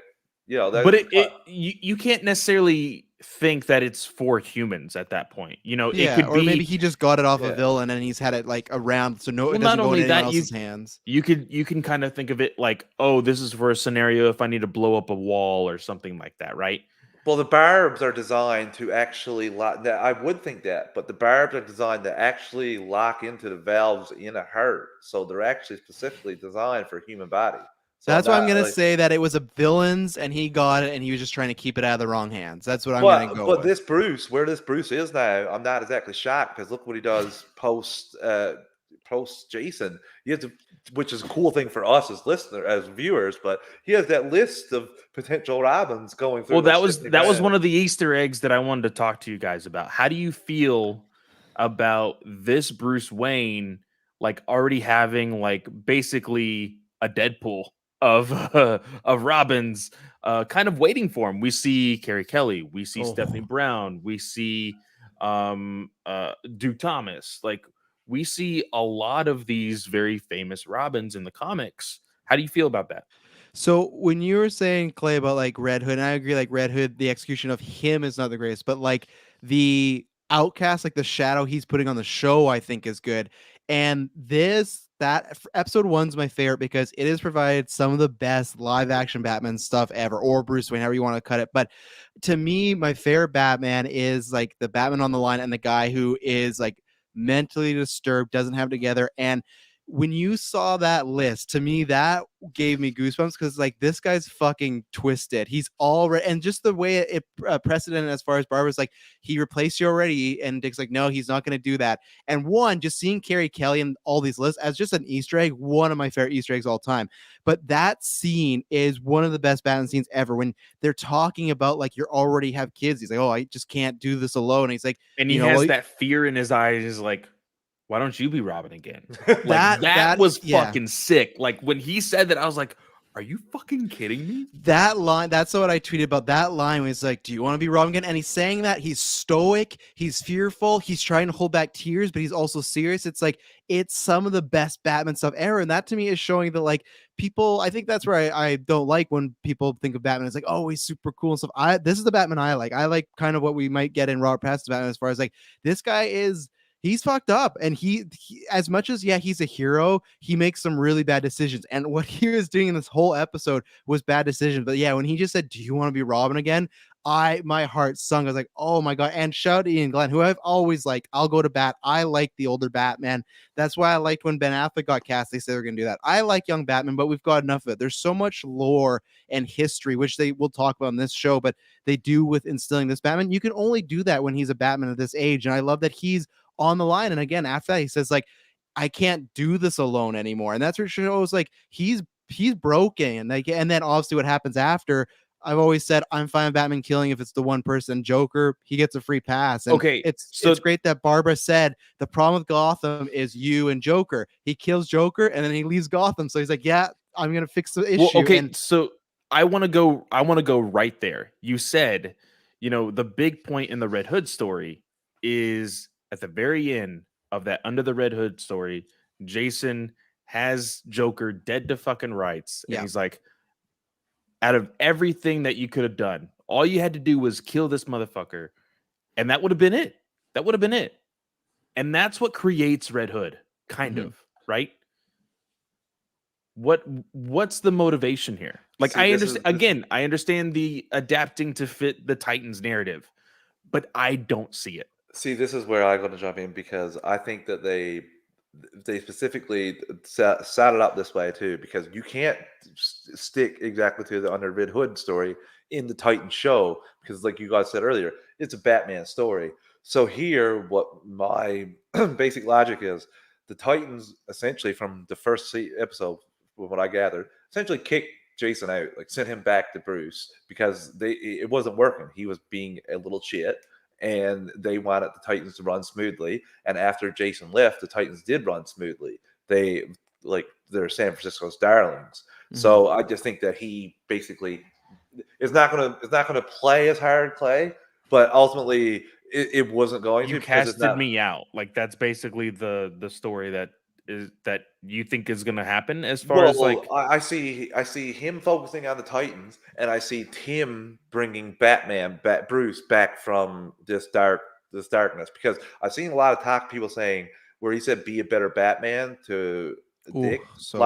But that you can't necessarily think that it's for humans at that point. You know, it Yeah, could or maybe be, he just got it off a yeah. villain and he's had it like around, so no, it well, not doesn't go only into anyone that, else's hands. you can kind of think of it like, oh, this is for a scenario if I need to blow up a wall or something like that, right? Well, the barbs are designed to actually lock. That I would think that, but the barbs are designed to actually lock into the valves in a heart. So they're actually specifically designed for human body. So I'm That's why I'm not gonna like, say that it was a villain's and he got it and he was just trying to keep it out of the wrong hands. That's what I'm gonna go but with. this Bruce, where this Bruce is now, I'm not exactly shocked because look what he does post Jason. He has to, which is a cool thing for us as listeners, as viewers. But he has that list of potential Robins going through Well, those 70 that was grand. one of the Easter eggs that I wanted to talk to you guys about. How do you feel about this Bruce Wayne like already having like basically a Deadpool of of Robins kind of waiting for him? We see Carrie Kelly, we see Stephanie Oh, Brown, we see Duke Thomas. Like we see a lot of these very famous Robins in the comics. How do you feel about that? So when you were saying, Clay, about like Red Hood, and I agree, like Red Hood, the execution of him is not the greatest, but like the outcast, like the shadow he's putting on the show, I think is good. And episode one's my favorite because it has provided some of the best live action Batman stuff ever, or Bruce Wayne, however you want to cut it. But to me, my favorite Batman is like the Batman on the line and the guy who is like mentally disturbed, doesn't have it together. And when you saw that list, to me, that gave me goosebumps because like this guy's fucking twisted. He's already, and just the way it precedented as far as Barbara's like, he replaced you already, and Dick's like, no, he's not going to do that. And one, just seeing Carrie Kelly and all these lists as just an Easter egg, one of my favorite Easter eggs all time. But that scene is one of the best Batman scenes ever when they're talking about like you already have kids. He's like, oh, I just can't do this alone. And he's like, and he you know, has well, that fear in his eyes. Is like, why don't you be Robin again? Like that was fucking sick. Like when he said that, I was like, are you fucking kidding me? That line, that's what I tweeted about. That line was like, do you want to be Robin again? And he's saying that he's stoic, he's fearful, he's trying to hold back tears, but he's also serious. It's like, it's some of the best Batman stuff ever. And that to me is showing that like people, I think that's where I don't like when people think of Batman. It's like, oh, he's super cool and stuff. This is the Batman I like. I like kind of what we might get in Robert Pattinson's Batman as far as like, this guy is, he's fucked up, and he as much as he's a hero, he makes some really bad decisions, and what he was doing in this whole episode was bad decisions. But yeah, when he just said, do you want to be Robin again, my heart sunk. I was like, oh my god. And shout out to Ian Glenn, who I've always like, I'll go to bat. I like the older Batman. That's why I liked when Ben Affleck got cast. They said they're gonna do that. I like young Batman, but we've got enough of it. There's so much lore and history, which they will talk about in this show, but they do with instilling this Batman. You can only do that when he's a Batman at this age, and I love that he's on the line. And again, after that, he says like, I can't do this alone anymore. And that's what shows like he's broken. And like, and then obviously what happens after, I've always said I'm fine with Batman killing if it's the one person. Joker, he gets a free pass. And okay, it's great that Barbara said the problem with Gotham is you and Joker. He kills Joker and then he leaves Gotham. So he's like, yeah, I'm gonna fix the issue. Well, okay, so I want to go right there. You said, you know, the big point in the Red Hood story is at the very end of that Under the Red Hood story, Jason has Joker dead to fucking rights. And he's like, out of everything that you could have done, all you had to do was kill this motherfucker. And that would have been it. That would have been it. And that's what creates Red Hood, kind of, right? What's the motivation here? Like, see, I understand I understand the adapting to fit the Titans narrative, but I don't see it. See, this is where I'm going to jump in because I think that they specifically set it up this way too, because you can't stick exactly to the Under Red Hood story in the Titan show because, like you guys said earlier, it's a Batman story. So here, what my basic logic is, the Titans essentially from the first episode, from what I gathered, essentially kicked Jason out, like sent him back to Bruce because it wasn't working. He was being a little shit. And they wanted the Titans to run smoothly. And after Jason left, the Titans did run smoothly. They're San Francisco's darlings. Mm-hmm. So I just think that he basically is not gonna play as hard, Clay. But ultimately, it wasn't going to. You casted me out. Like that's basically the story that you think is going to happen as far as like I see him focusing on the Titans, and I see Tim bringing Bruce back from this darkness, because I've seen a lot of people saying where he said be a better Batman to Dick. So a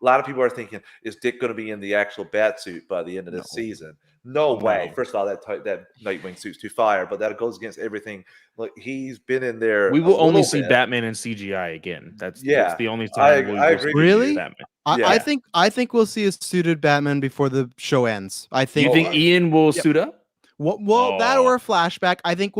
lot of people are thinking, is Dick going to be in the actual bat suit by the end of this season? No way. First of all, that Nightwing suit's too fire, but that goes against everything. Like he's been in there. We will only see Batman in CGI again. That's the only time. I agree. Really? Batman. I think we'll see a suited Batman before the show ends. I think. You think Ian will suit up? Well, that or a flashback. I think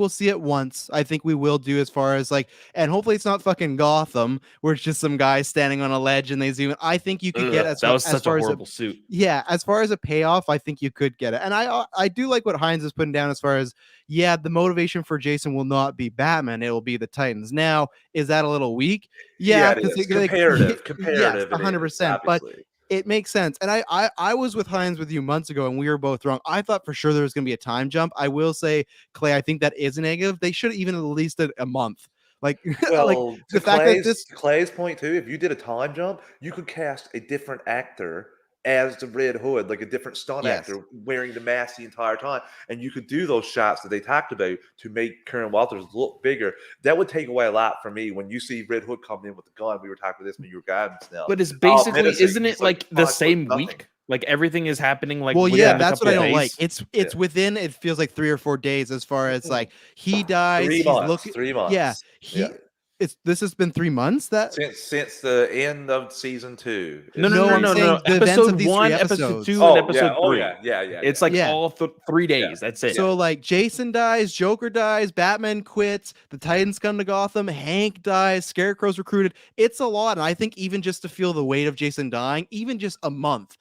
we'll see it once. I think we will do, as far as like, and hopefully it's not fucking Gotham where it's just some guy standing on a ledge and they zoom in. I think you could get that was such a horrible suit. Yeah, as far as a payoff, I think you could get it. And I do like what Hines is putting down as far as, yeah, the motivation for Jason will not be Batman, it will be the Titans. Now, is that a little weak? Yeah, because comparative. Yes, 100%. But it makes sense. And I was with Hines with you months ago, and we were both wrong. I thought for sure there was going to be a time jump. I will say, Clay, I think that is a negative. They should have even at least did a month. Like, like Well, the fact that this, To Clay's point too, if you did a time jump, you could cast a different actor as the Red Hood, like a different stunt yes, actor wearing the mask the entire time, and you could do those shots that they talked about to make Karen Walters look bigger. That would take away a lot for me when you see Red Hood coming in with the gun. We were talking about this when you were guiding Snell. But it's Oh, basically, menacing. isn't He's it like like the 5 foot same nothing. week? Like everything is happening like well, yeah, within a that's what couple I of don't days. like. It's within, it feels like 3 or 4 days as far as like he dies, 3 he's months. looking, 3 yeah, months. Yeah. this has been 3 months that. Since the end of season 2. No, It's no, no, No, I'm no, no, no. saying the events of Episode these 3 1, episode 2, episodes. and Oh, yeah. episode Oh, 3. yeah. Yeah, yeah, It's yeah. like Yeah. all 3 Yeah. days. That's it. So like Jason dies, Joker dies, Batman quits, the Titans come to Gotham, Hank dies, Scarecrow's recruited. It's a lot, and I think even just to feel the weight of Jason dying, even just a month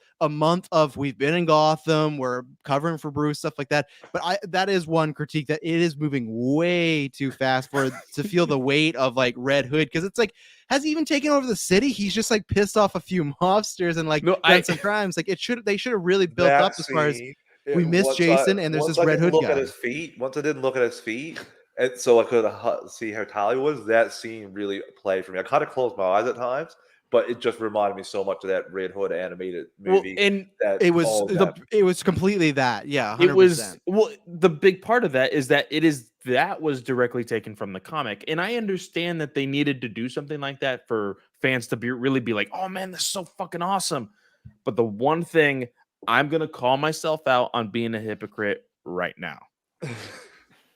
of we've been in Gotham, we're covering for Bruce, stuff like that. But that is one critique, that it is moving way too fast for to feel the weight of like Red Hood, because it's like, has he even taken over the city? He's just like pissed off a few mobsters and like No, done some crimes. Like they should have really built That up as far as scene, we miss Jason and there's once this I Red didn't Hood look at guy. his feet, once I didn't look at his feet, and so I could see how tall he was, that scene really played for me. I kind of closed my eyes at times, but it just reminded me so much of that Red Hood animated well, movie and that It was all of that. it was completely that. Yeah, it 100%. was, well, the big part of that is that was directly taken from the comic, and I understand that they needed to do something like that for fans to really be like, oh man, this is so fucking awesome. But the one thing, I'm gonna call myself out on being a hypocrite right now.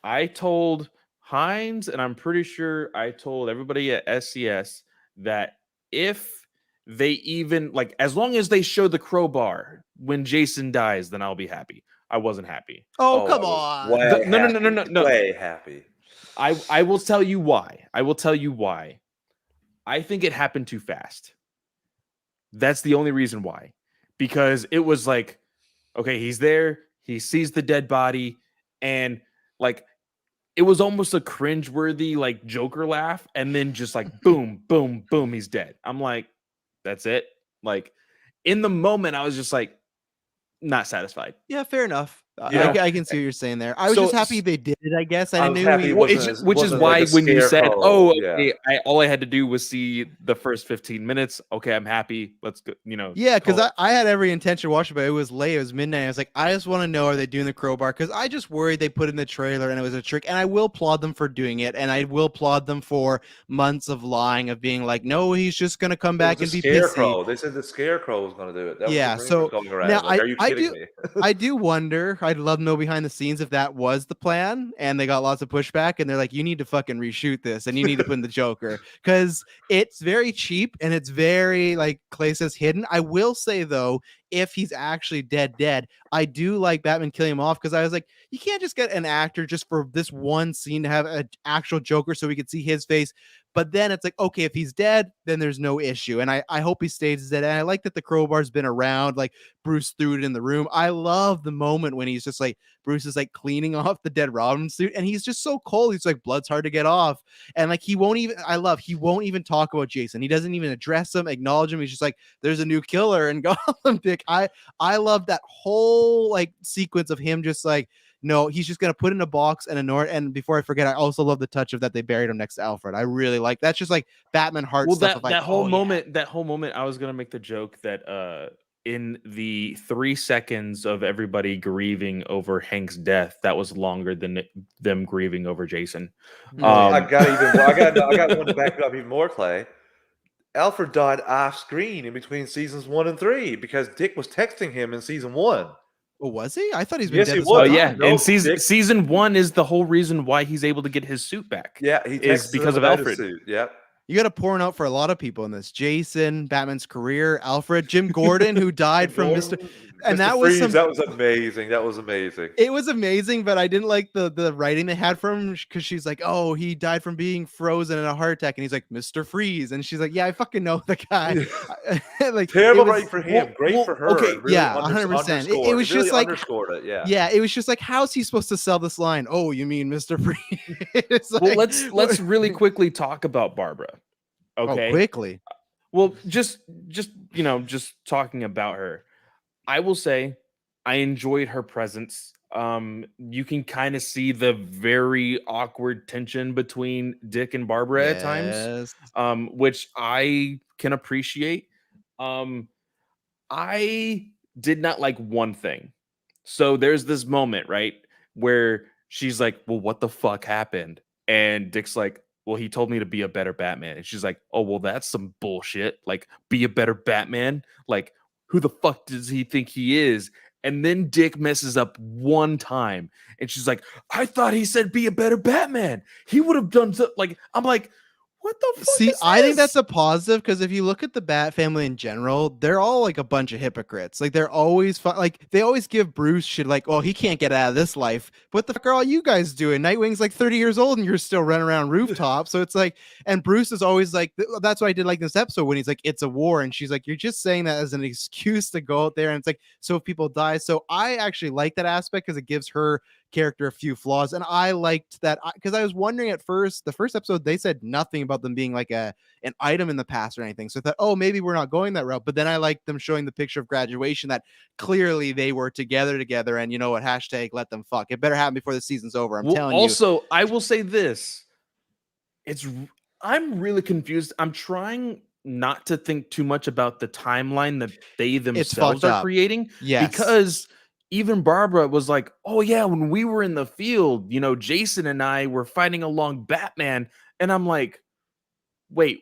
I told Hines, and I'm pretty sure I told everybody at SCS, that if they even, like, as long as they show the crowbar when Jason dies, then I'll be happy. I wasn't happy. Oh, I come was on. way No, no, no, no, happy, no. way happy. I will tell you why. I will tell you why. I think it happened too fast. That's the only reason why. Because it was like, okay, he's there, he sees the dead body, and like it was almost a cringeworthy like Joker laugh, and then just like boom, boom, boom, he's dead. I'm like, that's it. Like in the moment, I was just like not satisfied. Yeah, fair enough. Yeah. I can see what you're saying there. I was So- just happy they did it, I guess. I I was knew happy he it Well, wasn't which is wasn't why like a when you said, scarecrow, "Oh, yeah. okay, all I had to do was see the first 15 minutes," okay, I'm happy. Let's go. Yeah, because call it. I had every intention to watch it, but it was late. It was midnight. I was like, I just want to know, are they doing the crowbar? Because I just worried they put in the trailer and it was a trick. And I will applaud them for doing it. And I will applaud them for months of lying, of being like, no, he's just going to come back and be Scarecrow. pissy. They said the Scarecrow was going to do it. That Yeah, was the rumor so going around. now Like, are you kidding me? I do wonder, I'd love to know behind the scenes if that was the plan and they got lots of pushback and they're like, you need to fucking reshoot this and you need to put in the Joker, because it's very cheap and it's very, like Clay says, hidden. I will say though, if he's actually dead, I do like Batman killing him off, because I was like, you can't just get an actor just for this one scene to have an actual Joker so we could see his face. But then it's like, okay, if he's dead, then there's no issue. And I hope he stays dead. And I like that the crowbar's been around, like Bruce threw it in the room. I love the moment when he's just like, Bruce is like cleaning off the dead Robin suit and he's just so cold. He's like, blood's hard to get off. And like, he won't even talk about Jason. He doesn't even address him, acknowledge him. He's just like, there's a new killer in Gotham, Dick. I love that whole like sequence of him just like, no, he's just gonna put in a box and ignore it. And before I forget, I also love the touch of that they buried him next to Alfred. I really like that's just like Batman heart Well, stuff. that whole moment, I was gonna make the joke that in the 3 seconds of everybody grieving over Hank's death, that was longer than them grieving over Jason. I got one to back it up even more, Clay. Alfred died off screen in between seasons 1 and 3 because Dick was texting him in season 1. Oh, was he? I thought he's been Yes, dead he this was. whole Oh yeah, time. No, and Dick- season 1 is the whole reason why he's able to get his suit back. Yeah, he is texted because him of about his Alfred. suit. Yep. You got to pour out for a lot of people in this. Jason, Batman's career, Alfred, Jim Gordon, who died from Mr. And that was Freeze, that was amazing. That was amazing. It was amazing, but I didn't like the writing they had for him, because she's like, oh, he died from being frozen in a heart attack, and he's like, Mr. Freeze, and she's like, yeah, I fucking know the guy. Like, Terrible it was- writing for him. Great well, for her. okay, It really yeah, 100%. underscored- It was really just like, underscored it. Yeah. yeah, it was just like, how's he supposed to sell this line? Oh, you mean Mr. Freeze? It's Well, like- let's really quickly talk about Barbara. Okay. Oh, quickly. Well, just talking about her, I will say I enjoyed her presence. You can kind of see the very awkward tension between Dick and Barbara at times, Yes. which I can appreciate. Um, I did not like one thing. So there's this moment, right, where she's like, "Well, what the fuck happened?" And Dick's like, "Well, he told me to be a better Batman." And she's like, "Oh, well, that's some bullshit. Like, be a better Batman? Like, who the fuck does he think he is?" And then Dick messes up one time, and she's like, "I thought he said be a better Batman. He would have done so." Like, I'm like, "What the fuck See, is I think that's this?" a positive because if you look at the Bat family in general, they're all like a bunch of hypocrites. Like they're always like they always give Bruce shit like, "Oh, he can't get out of this life." What the fuck are all you guys doing? Nightwing's like 30 years old and you're still running around rooftops. So it's like, and Bruce is always like, that's why I did like this episode when he's like, "It's a war," and she's like, "You're just saying that as an excuse to go out there." And it's like, so if people die. So I actually like that aspect because it gives her character a few flaws, and I liked that because I was wondering at first, the first episode they said nothing about them being like an item in the past or anything, so I thought, oh, maybe we're not going that route. But then I liked them showing the picture of graduation that clearly they were together, and you know what, hashtag let them fuck. It better happen before the season's over, I'm Well, telling you. also, I will say this. It's I'm really confused. I'm trying not to think too much about the timeline that they It's themselves fucked are up. creating Yes. because even Barbara was like, "Oh yeah, when we were in the field, you know, Jason and I were fighting along Batman." And I'm like, "Wait,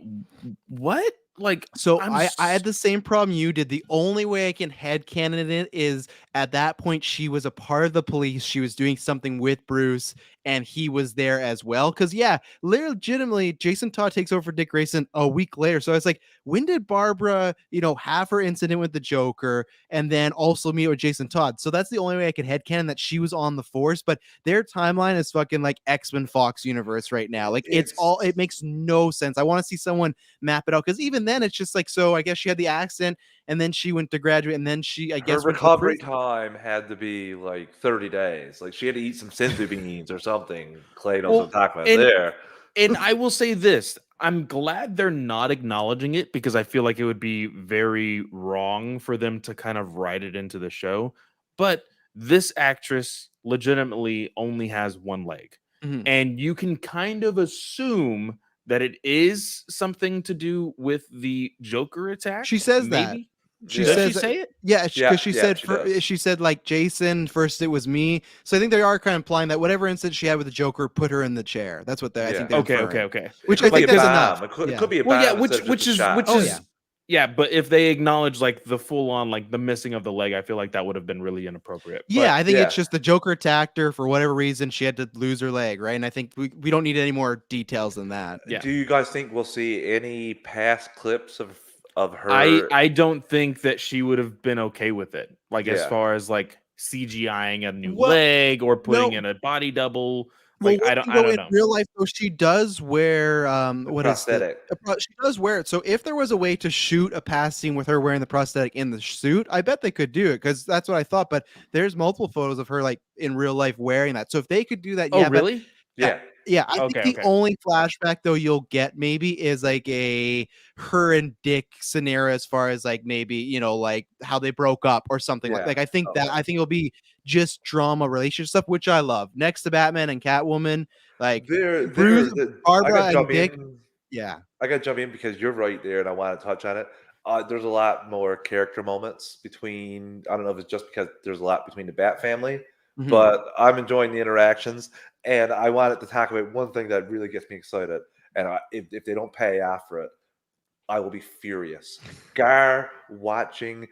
what?" Like So I'm I had the same problem you did. The only way I can headcanon it is at that point she was a part of the police. She was doing something with Bruce, and he was there as well. Because yeah, legitimately, Jason Todd takes over for Dick Grayson a week later. So I was like, when did Barbara, have her incident with the Joker, and then also meet with Jason Todd? So that's the only way I could headcanon that she was on the force. But their timeline is fucking like X-Men Fox universe right now. Like it makes no sense. I want to see someone map it out because even then it's just like, so I guess she had the accident and then she went to graduate and then she, I Her guess, went to recovery prison. time had to be like 30 days. Like she had to eat some senzu beans or something. Clay knows what I'm well, talking about and there. and I will say this. I'm glad they're not acknowledging it because I feel like it would be very wrong for them to kind of write it into the show. But this actress legitimately only has one leg. Mhm. And you can kind of assume that it is something to do with the Joker attack. She says that. Maybe. She Yeah. Does she says, say it? yeah, Yeah, because she yeah, said she does. she said like Jason first, it was me. So I think they are kind of implying that whatever incident she had with the Joker put her in the chair. That's what I Yeah. think they're Okay, inferring. okay. It Which I could be think a that's Because enough. bomb. It Yeah. could be a well, yeah, bomb instead of just a shot. Oh yeah. yeah, but if they acknowledge like the full on like the missing of the leg, I feel like that would have been really inappropriate. Yeah, But I think it's Yeah. just the Joker attacked her for whatever reason. She had to lose her leg, right? And I think we don't need any more details than that. yeah, Do you guys think we'll see any past clips of her? I don't think that she would have been okay with it. Like as Yeah. far as like CGIing a new Well, leg or putting no. in a body double. Well, Like one thing I though, don't in know. real life though, she does wear The what is the prosthetic. she does wear it. So if there was a way to shoot a pass scene with her wearing the prosthetic in the suit, I bet they could do it because that's what I thought. But there's multiple photos of her like in real life wearing that. So if they could do that, Oh, yeah. But really? yeah, Yeah. yeah, I think Okay, the okay. only flashback though you'll get maybe is like a her and Dick scenario as far as like maybe like how they broke up or something like Yeah. I think that Okay. I think it'll be just drama relationship stuff, which I love. Next to Batman and Catwoman, like Bruce, I Barbara, gotta and jump Dick. in. Yeah. I gotta jump in because you're right there, and I want to touch on it. There's a lot more character moments between. I don't know if it's just because there's a lot between the Bat family, Mhm. but I'm enjoying the interactions, and I wanted to talk about one thing that really gets me excited. And if they don't pay off for it, I will be furious. Gar watching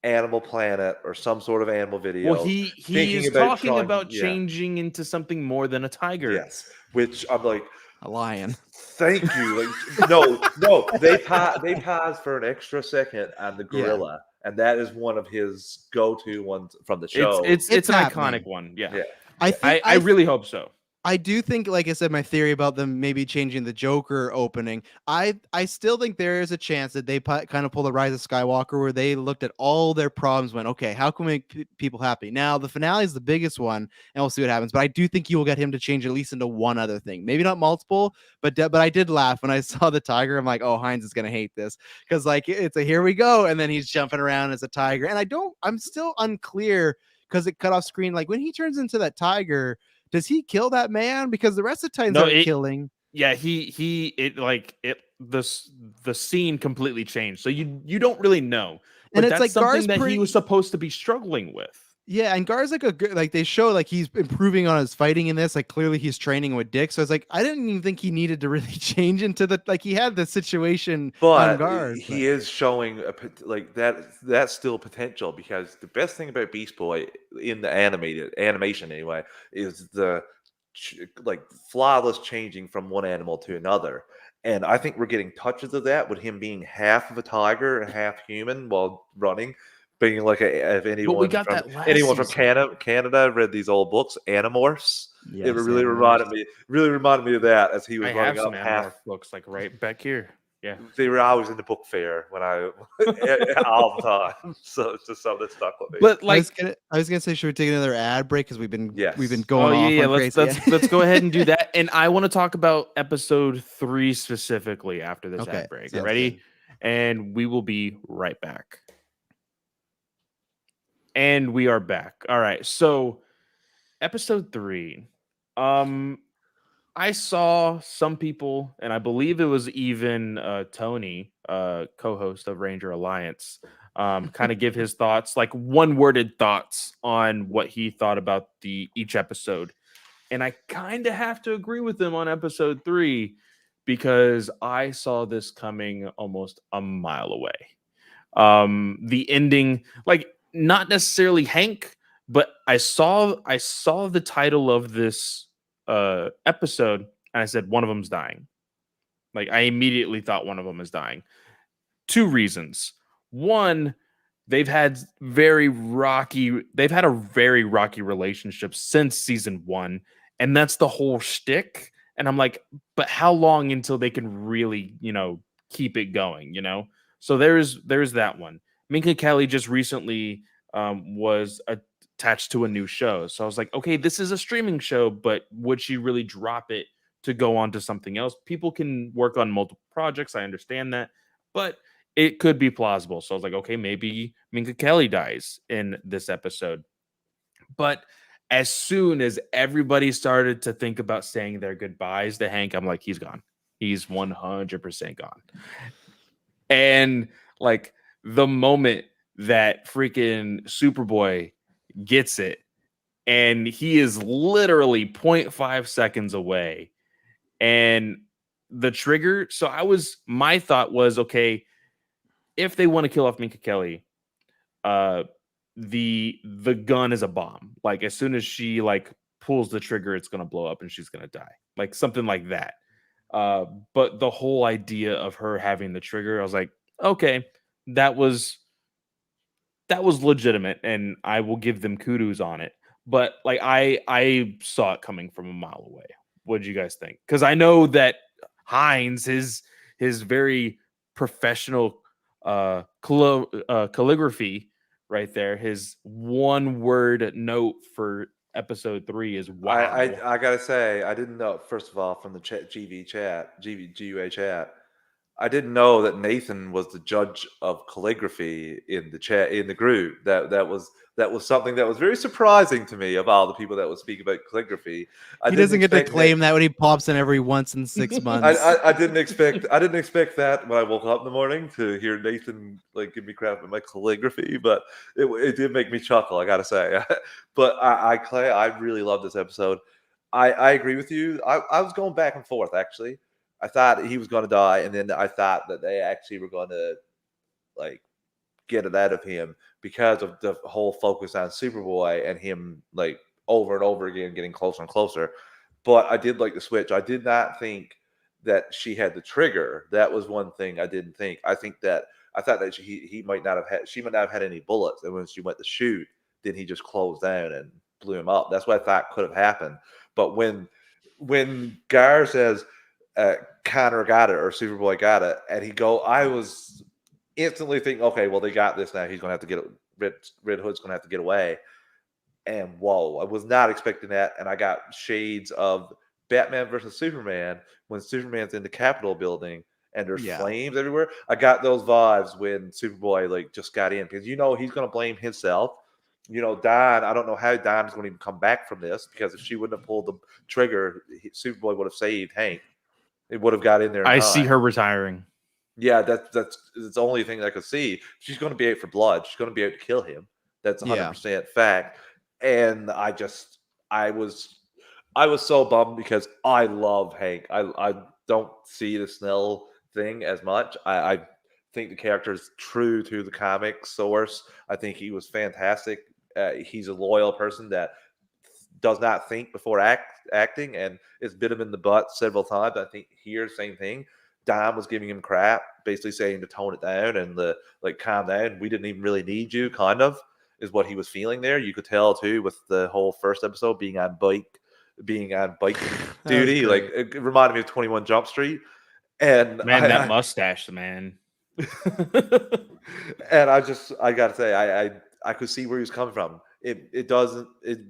Animal Planet or some sort of animal Well, video, he thinking is about talking trying. about Yeah, changing into something more than a tiger. yes. Which I'm like, A lion. thank you. Like, no, they pause for an extra second on the Yeah. gorilla, and that is one of his go-to ones from the It's show. it's It's it's an iconic happening. one. Yeah. Yeah, I yeah. think I really hope so. I do think, like I said, my theory about them maybe changing the Joker opening. I still think there is a chance that they kind of pull the Rise of Skywalker, where they looked at all their problems, went, okay, how can we make people happy? Now the finale is the biggest one, and we'll see what happens. But I do think you will get him to change at least into one other thing, maybe not multiple, but I did laugh when I saw the tiger. I'm like, oh, Heinz is gonna hate this because like it's a here we go, and then he's jumping around as a tiger, and I'm still unclear because it cut off screen. Like when he turns into that tiger, does he kill that man? Because the rest of the Titans No, aren't killing. Yeah, the scene completely changed. So you don't really know. And But it's that's like Gar's something that he was pretty. supposed to be struggling with. Yeah, and Gar's like a good, like they show like he's improving on his fighting in this. Like clearly he's training with Dick. So it's like I didn't even think he needed to really change into the like he had the situation on But guard. But he is showing like that's still potential because the best thing about Beast Boy in the animated animation anyway is the like flawless changing from one animal to another. And I think we're getting touches of that with him being half of a tiger and half human while running. Being like if But we got that last anyone from season. Canada read these old books, Animorphs. It yes, really Animorphs. reminded me of that as he I was have running some up half. Animorph books like right back here. Yeah. They were always in the book fair when I all the time. So it's just something that stuck with me. But I like, was gonna say, should we take another ad break because we've been Yes. going off yeah, on let's crazy. let's go ahead and do that. And I want to talk about episode 3 specifically after this Okay, ad break. sounds Ready? good. And we will be right back. And we are back. All right. So episode 3. I saw some people, and I believe it was even Tony, co-host of Ranger Alliance, kind of give his thoughts, like one-worded thoughts on what he thought about each episode. And I kind of have to agree with him on episode 3 because I saw this coming almost a mile away. The ending, like not necessarily Hank, but I saw the title of this episode and I said one of them's dying. Like I immediately thought one of them is dying. 2 reasons. One, they've had a very rocky relationship since season 1, and that's the whole shtick. And I'm like, but how long until they can really, keep it going, So there's that one. Minka Kelly just recently was attached to a new show. So I was like, okay, this is a streaming show, but would she really drop it to go on to something else? People can work on multiple projects. I understand that. But it could be plausible. So I was like, okay, maybe Minka Kelly dies in this episode. But as soon as everybody started to think about saying their goodbyes to Hank, I'm like, he's gone. He's 100% gone. And like the moment that freaking Superboy gets it, and he is literally 0.5 seconds away, and the trigger. So my thought was, okay, if they want to kill off Minka Kelly, the gun is a bomb. Like as soon as she like pulls the trigger, it's gonna blow up and she's gonna die. Like something like that. But the whole idea of her having the trigger, I was like, okay, that was legitimate, and I will give them kudos on it. But like I saw it coming from a mile away. What did you guys think? Because I know that Hines, his very professional calligraphy right there, his one word note for episode 3 is wow. I gotta say, I didn't know. First of all, from the GUA chat, I didn't know that Nathan was the judge of calligraphy in the chat in the group. That was something that was very surprising to me of all the people that would speak about calligraphy. I He didn't doesn't get to expect that. claim that when he pops in every once in 6 months. I didn't expect that when I woke up in the morning to hear Nathan like give me crap about my calligraphy, but it did make me chuckle. I gotta say, but Clay, I really love this episode. I agree with you. I was going back and forth actually. I thought he was going to die, and then I thought that they actually were going to like get it out of him because of the whole focus on Superboy and him like over and over again getting closer and closer. But I did like the switch. I did not think that she had the trigger. That was one thing I didn't think. I thought that he might not have had she might not have had any bullets, and when she went to shoot, then he just closed down and blew him up. That's what I thought could have happened. But when Gar says Connor got it or Superboy got it, and I was instantly thinking, okay, well they got this now. He's gonna have to get it. Red Hood's gonna have to get away. And whoa, I was not expecting that. And I got shades of Batman versus Superman when Superman's in the Capitol building and there's flames everywhere. I got those vibes when Superboy like just got in because he's gonna blame himself Dawn, I don't know how Dawn's going to even come back from this, because if she wouldn't have pulled the trigger, Superboy would have saved Hank. It would have got in there in I time. see her retiring. Yeah, that's the only thing I could see. She's going to be out for blood. She's going to be out to kill him. That's 100% fact. And I was so bummed, because I love Hank. I don't see the Snell thing as much. I think the character is true to the comic source. I think he was fantastic. He's a loyal person that does not think before acting, and it's bit him in the butt several times. I think here, same thing. Dom was giving him crap, basically saying to tone it down and calm down. We didn't even really need you, kind of, is what he was feeling there. You could tell too with the whole first episode being on bike duty. Like, it reminded me of 21 Jump Street. And man, that mustache, man. And I gotta say, I could see where he was coming from.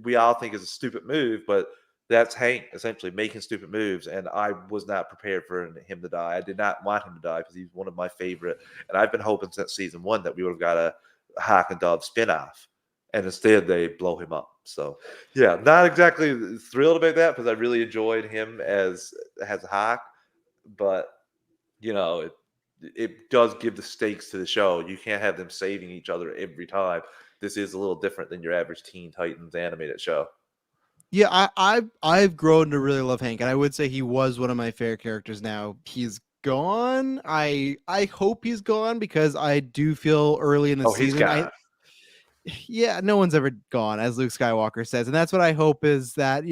We all think it's a stupid move, but that's Hank essentially making stupid moves, and I was not prepared for him to die. I did not want him to die, because he's one of my favorite, and I've been hoping since season 1 that we would have got a Hawk and Dove spinoff, and instead they blow him up. So yeah, not exactly thrilled about that, because I really enjoyed him as Hawk, but it does give the stakes to the show. You can't have them saving each other every time. This is a little different than your average Teen Titans animated show. Yeah, I've grown to really love Hank, and I would say he was one of my favorite characters. Now he's gone. I hope he's gone, because I do feel early in the season. He's gone. Yeah, no one's ever gone, as Luke Skywalker says. And that's what I hope, is that,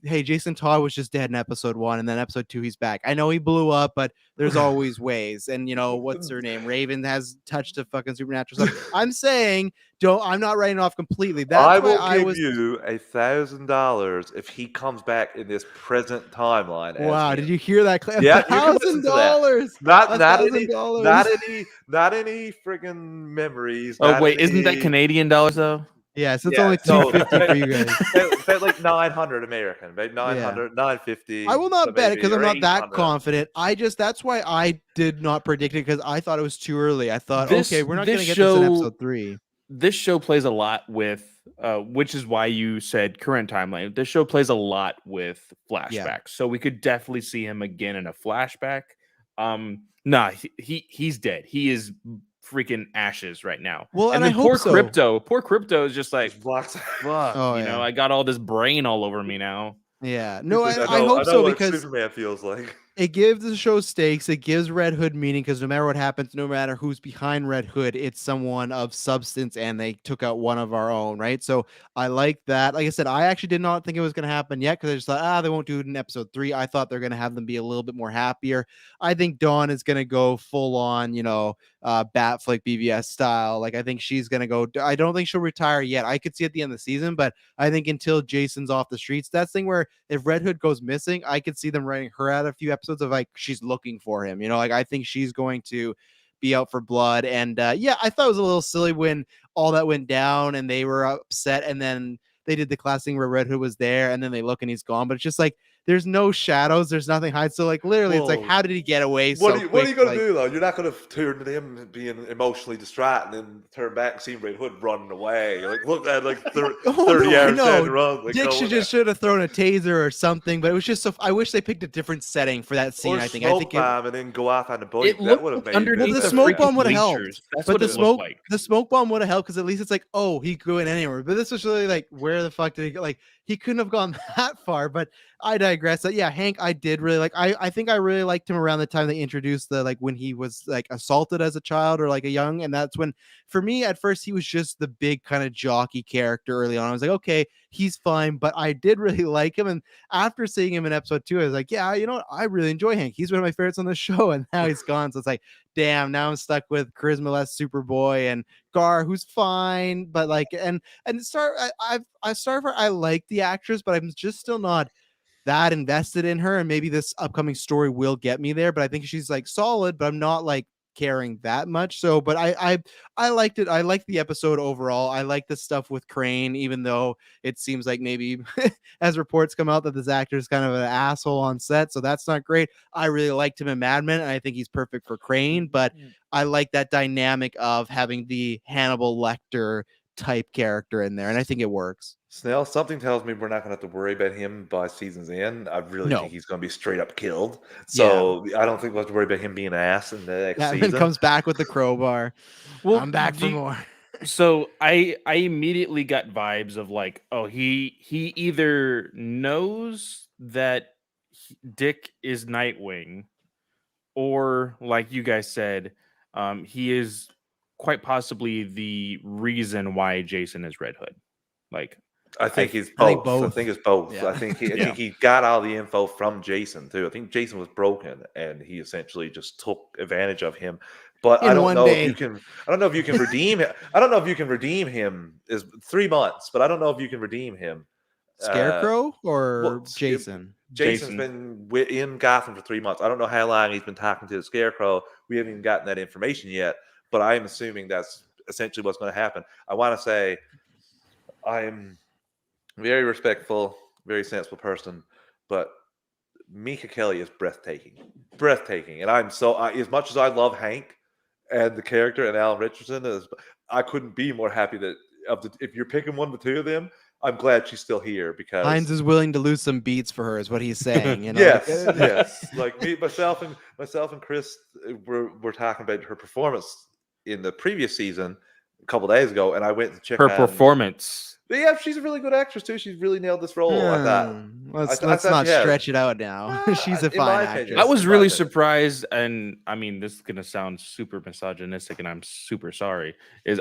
hey, Jason Todd was just dead in episode 1, and then episode 2 he's back. I know he blew up, but there's always ways. And what's her name? Raven has touched a fucking supernatural stuff. I'm saying, I'm not writing off completely. That's I will give you $1,000 if he comes back in this present timeline. Wow, did you hear that? Yeah, $1,000. Not any friggin' memories. Oh wait, isn't that Canadian dollars though? Yes, it's only $250 for you guys. Bet like 900 American, maybe 900, 950. I will not bet it, because I'm not that confident. That's why I did not predict it, because I thought it was too early. I thought, okay, we're not going to get this in episode 3. This show plays a lot with, which is why you said current timeline. This show plays a lot with flashbacks, so we could definitely see him again in a flashback. Nah, he's dead. He is freaking ashes right now. Well, and then I hope poor Crypto is just like, fuck, I got all this brain all over me now. Yeah, no, I hope so, because Superman feels like. It gives the show stakes. It gives Red Hood meaning, because no matter what happens, no matter who's behind Red Hood, it's someone of substance, and they took out one of our own, right? So I like that. Like I said, I actually did not think it was going to happen yet, because I just thought, they won't do it in episode 3. I thought they're going to have them be a little bit more happier. I think Dawn is going to go full on, Batflick BVS style. Like, I think she's going to go. I don't think she'll retire yet. I could see at the end of the season, but I think until Jason's off the streets, that's the thing where if Red Hood goes missing, I could see them writing her out a few episodes of like she's looking for him. Like, I think she's going to be out for blood. And I thought it was a little silly when all that went down and they were upset, and then they did the class thing where Red Hood was there, and then they look and he's gone. But it's just like, there's no shadows, there's nothing hide. So like, literally, it's like, how did he get away so quick? What are you gonna do though? You're not gonna turn to him being emotionally distraught and then turn back and see Red Hood running away. Like, look at 30 yards down the road. Like, Dick should have thrown a taser or something, but it was just so. I wish they picked a different setting for that scene. Or I think bomb and then go off on the boat. That would have made underneath the smoke bomb would have helped. That's but what the smoke bomb would have helped, because at least it's like, oh, he could go in anywhere. But this was really like, where the fuck did he go? Like, he couldn't have gone that far. But I digress. Hank, I did really like. I think I really liked him around the time they introduced when he was like assaulted as a child or like a young, and that's when, for me at first, he was just the big kind of jockey character early on. I was like, okay, he's fine, but I did really like him. And after seeing him in episode 2, I was like, yeah, you know what? I really enjoy Hank. He's one of my favorites on the show, and now he's gone. So it's like, damn, now I'm stuck with Charisma less Superboy and Gar, who's fine, but like, and I like the actress, but I'm just still not that invested in her, and maybe this upcoming story will get me there. But I think she's like solid, but I'm not like caring that much. So, but I liked it. I liked the episode overall. I like the stuff with Crane, even though it seems like maybe as reports come out that this actor is kind of an asshole on set, so that's not great. I really liked him in Mad Men, and I think he's perfect for Crane. But I like that dynamic of having the Hannibal Lecter type character in there, and I think it works. Snell, something tells me we're not going to have to worry about him by season's end. I really think No, he's going to be straight up killed. yeah, So I don't think we'll have to worry about him being an ass in the next Batman season. comes back with the crowbar. Well, I'm back for more. so I immediately got vibes of like, oh, he either knows that Dick is Nightwing, or like you guys said, he is quite possibly the reason why Jason is Red Hood. Like, I think he's I think both. I both. think it's both. Yeah. I Yeah. think he got all the info from Jason too. I think Jason was broken, and he essentially just took advantage of him. But I In don't one know if day. you can. I don't know if you can redeem him. I don't know if you can redeem him. Is 3 months, but I don't know if you can redeem him. Scarecrow or Well, Jason? Jason's Jason. been in Gotham for 3 months. I don't know how long he's been talking to the Scarecrow. We haven't even gotten that information yet, but I am assuming that's essentially what's going to happen. I want to say I'm very respectful, very sensible person, but Mika Kelly is breathtaking. And I'm so as much as I love Hank and the character and Alan Richardson, I couldn't be more happy that if you're picking one of the two of them, I'm glad she's still here because Hines is willing to lose some beats for her, is what he's saying. You know, yes, yes. Like myself and Chris were talking about her performance in the previous season a couple days ago, and I went to check Her on. performance. But yeah, she's a really good actress too. She's really nailed this role. I thought. Let's I thought not she has. stretch it out now. She's a In my fine opinion. actress. I was in my really opinion. surprised, and I mean, this is gonna sound super misogynistic, and I'm super sorry.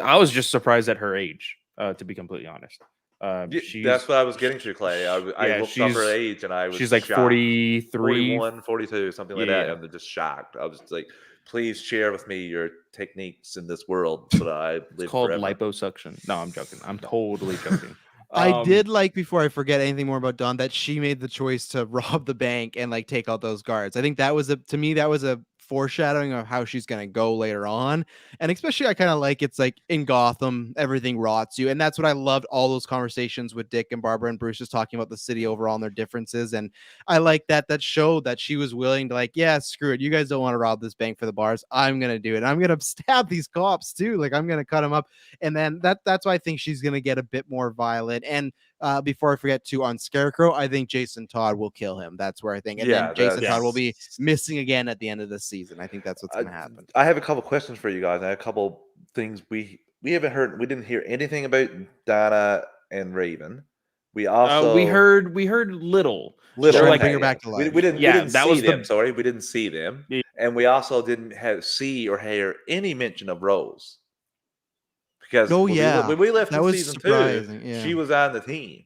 I was just surprised at her age, to be completely honest. That's what I was getting to, Clay. I yeah, looked up her age and I was she's like shocked. 43. 41, 42, something like Yeah, that. yeah. I'm just shocked. I was like, please share with me your techniques in this world so that I It's live called forever. liposuction. No, I'm joking. I'm totally joking. I did like, before I forget anything more about Dawn, that she made the choice to rob the bank and like take out those guards. I think that was to me, that was a foreshadowing of how she's going to go later on. And especially, I kind of like, it's like in Gotham, everything rots you. And that's what I loved, all those conversations with Dick and Barbara and Bruce, just talking about the city overall and their differences. And I like that showed that she was willing to, like, yeah, screw it. You guys don't want to rob this bank for the bars. I'm going to do it. I'm going to stab these cops too. Like, I'm going to cut them up. And then that's why I think she's going to get a bit more violent. And before I forget to, on Scarecrow, I think Jason Todd will kill him. That's where I think. And then Jason Todd will be missing again at the end of the season. I think that's what's going to happen. I have a couple questions for you guys. I have a couple things we haven't heard. We didn't hear anything about Donna and Raven. We also we heard little. little. Trying like to bring her back to life. We didn't. Yeah, We didn't that see was them. the- Sorry, we didn't see them. Yeah. And we also didn't see or hear any mention of Rose. Because Oh, when yeah. we left That in was season surprising, 2, yeah. she was on the team.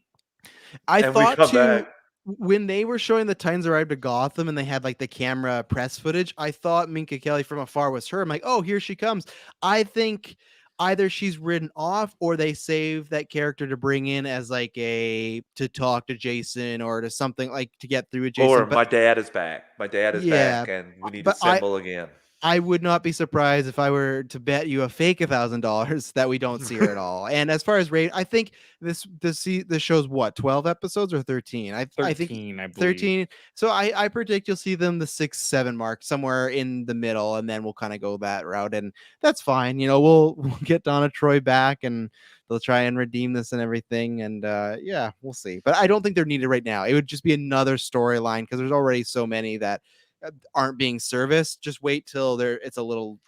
I And we thought come too, back. when they were showing the Titans arrived to Gotham and they had like the camera press footage, I thought Minka Kelly from afar was her. I'm like, oh, here she comes. I think either she's ridden off or they save that character to bring in as like to talk to Jason or to something, like to get through with Jason. Or But my dad is back. My dad is yeah, back, and we need to but assemble again. I would not be surprised if I were to bet you a fake $1,000 that we don't see her at all. And as far as rate, I think this show's what, 12 episodes or 13? I think 13, I believe. 13. So I predict you'll see them the 6-7 mark, somewhere in the middle, and then we'll kind of go that route, and that's fine. You know, we'll get Donna Troy back, and they'll try and redeem this and everything, and yeah, we'll see. But I don't think they're needed right now. It would just be another storyline because there's already so many that aren't being serviced. Just wait till it's a little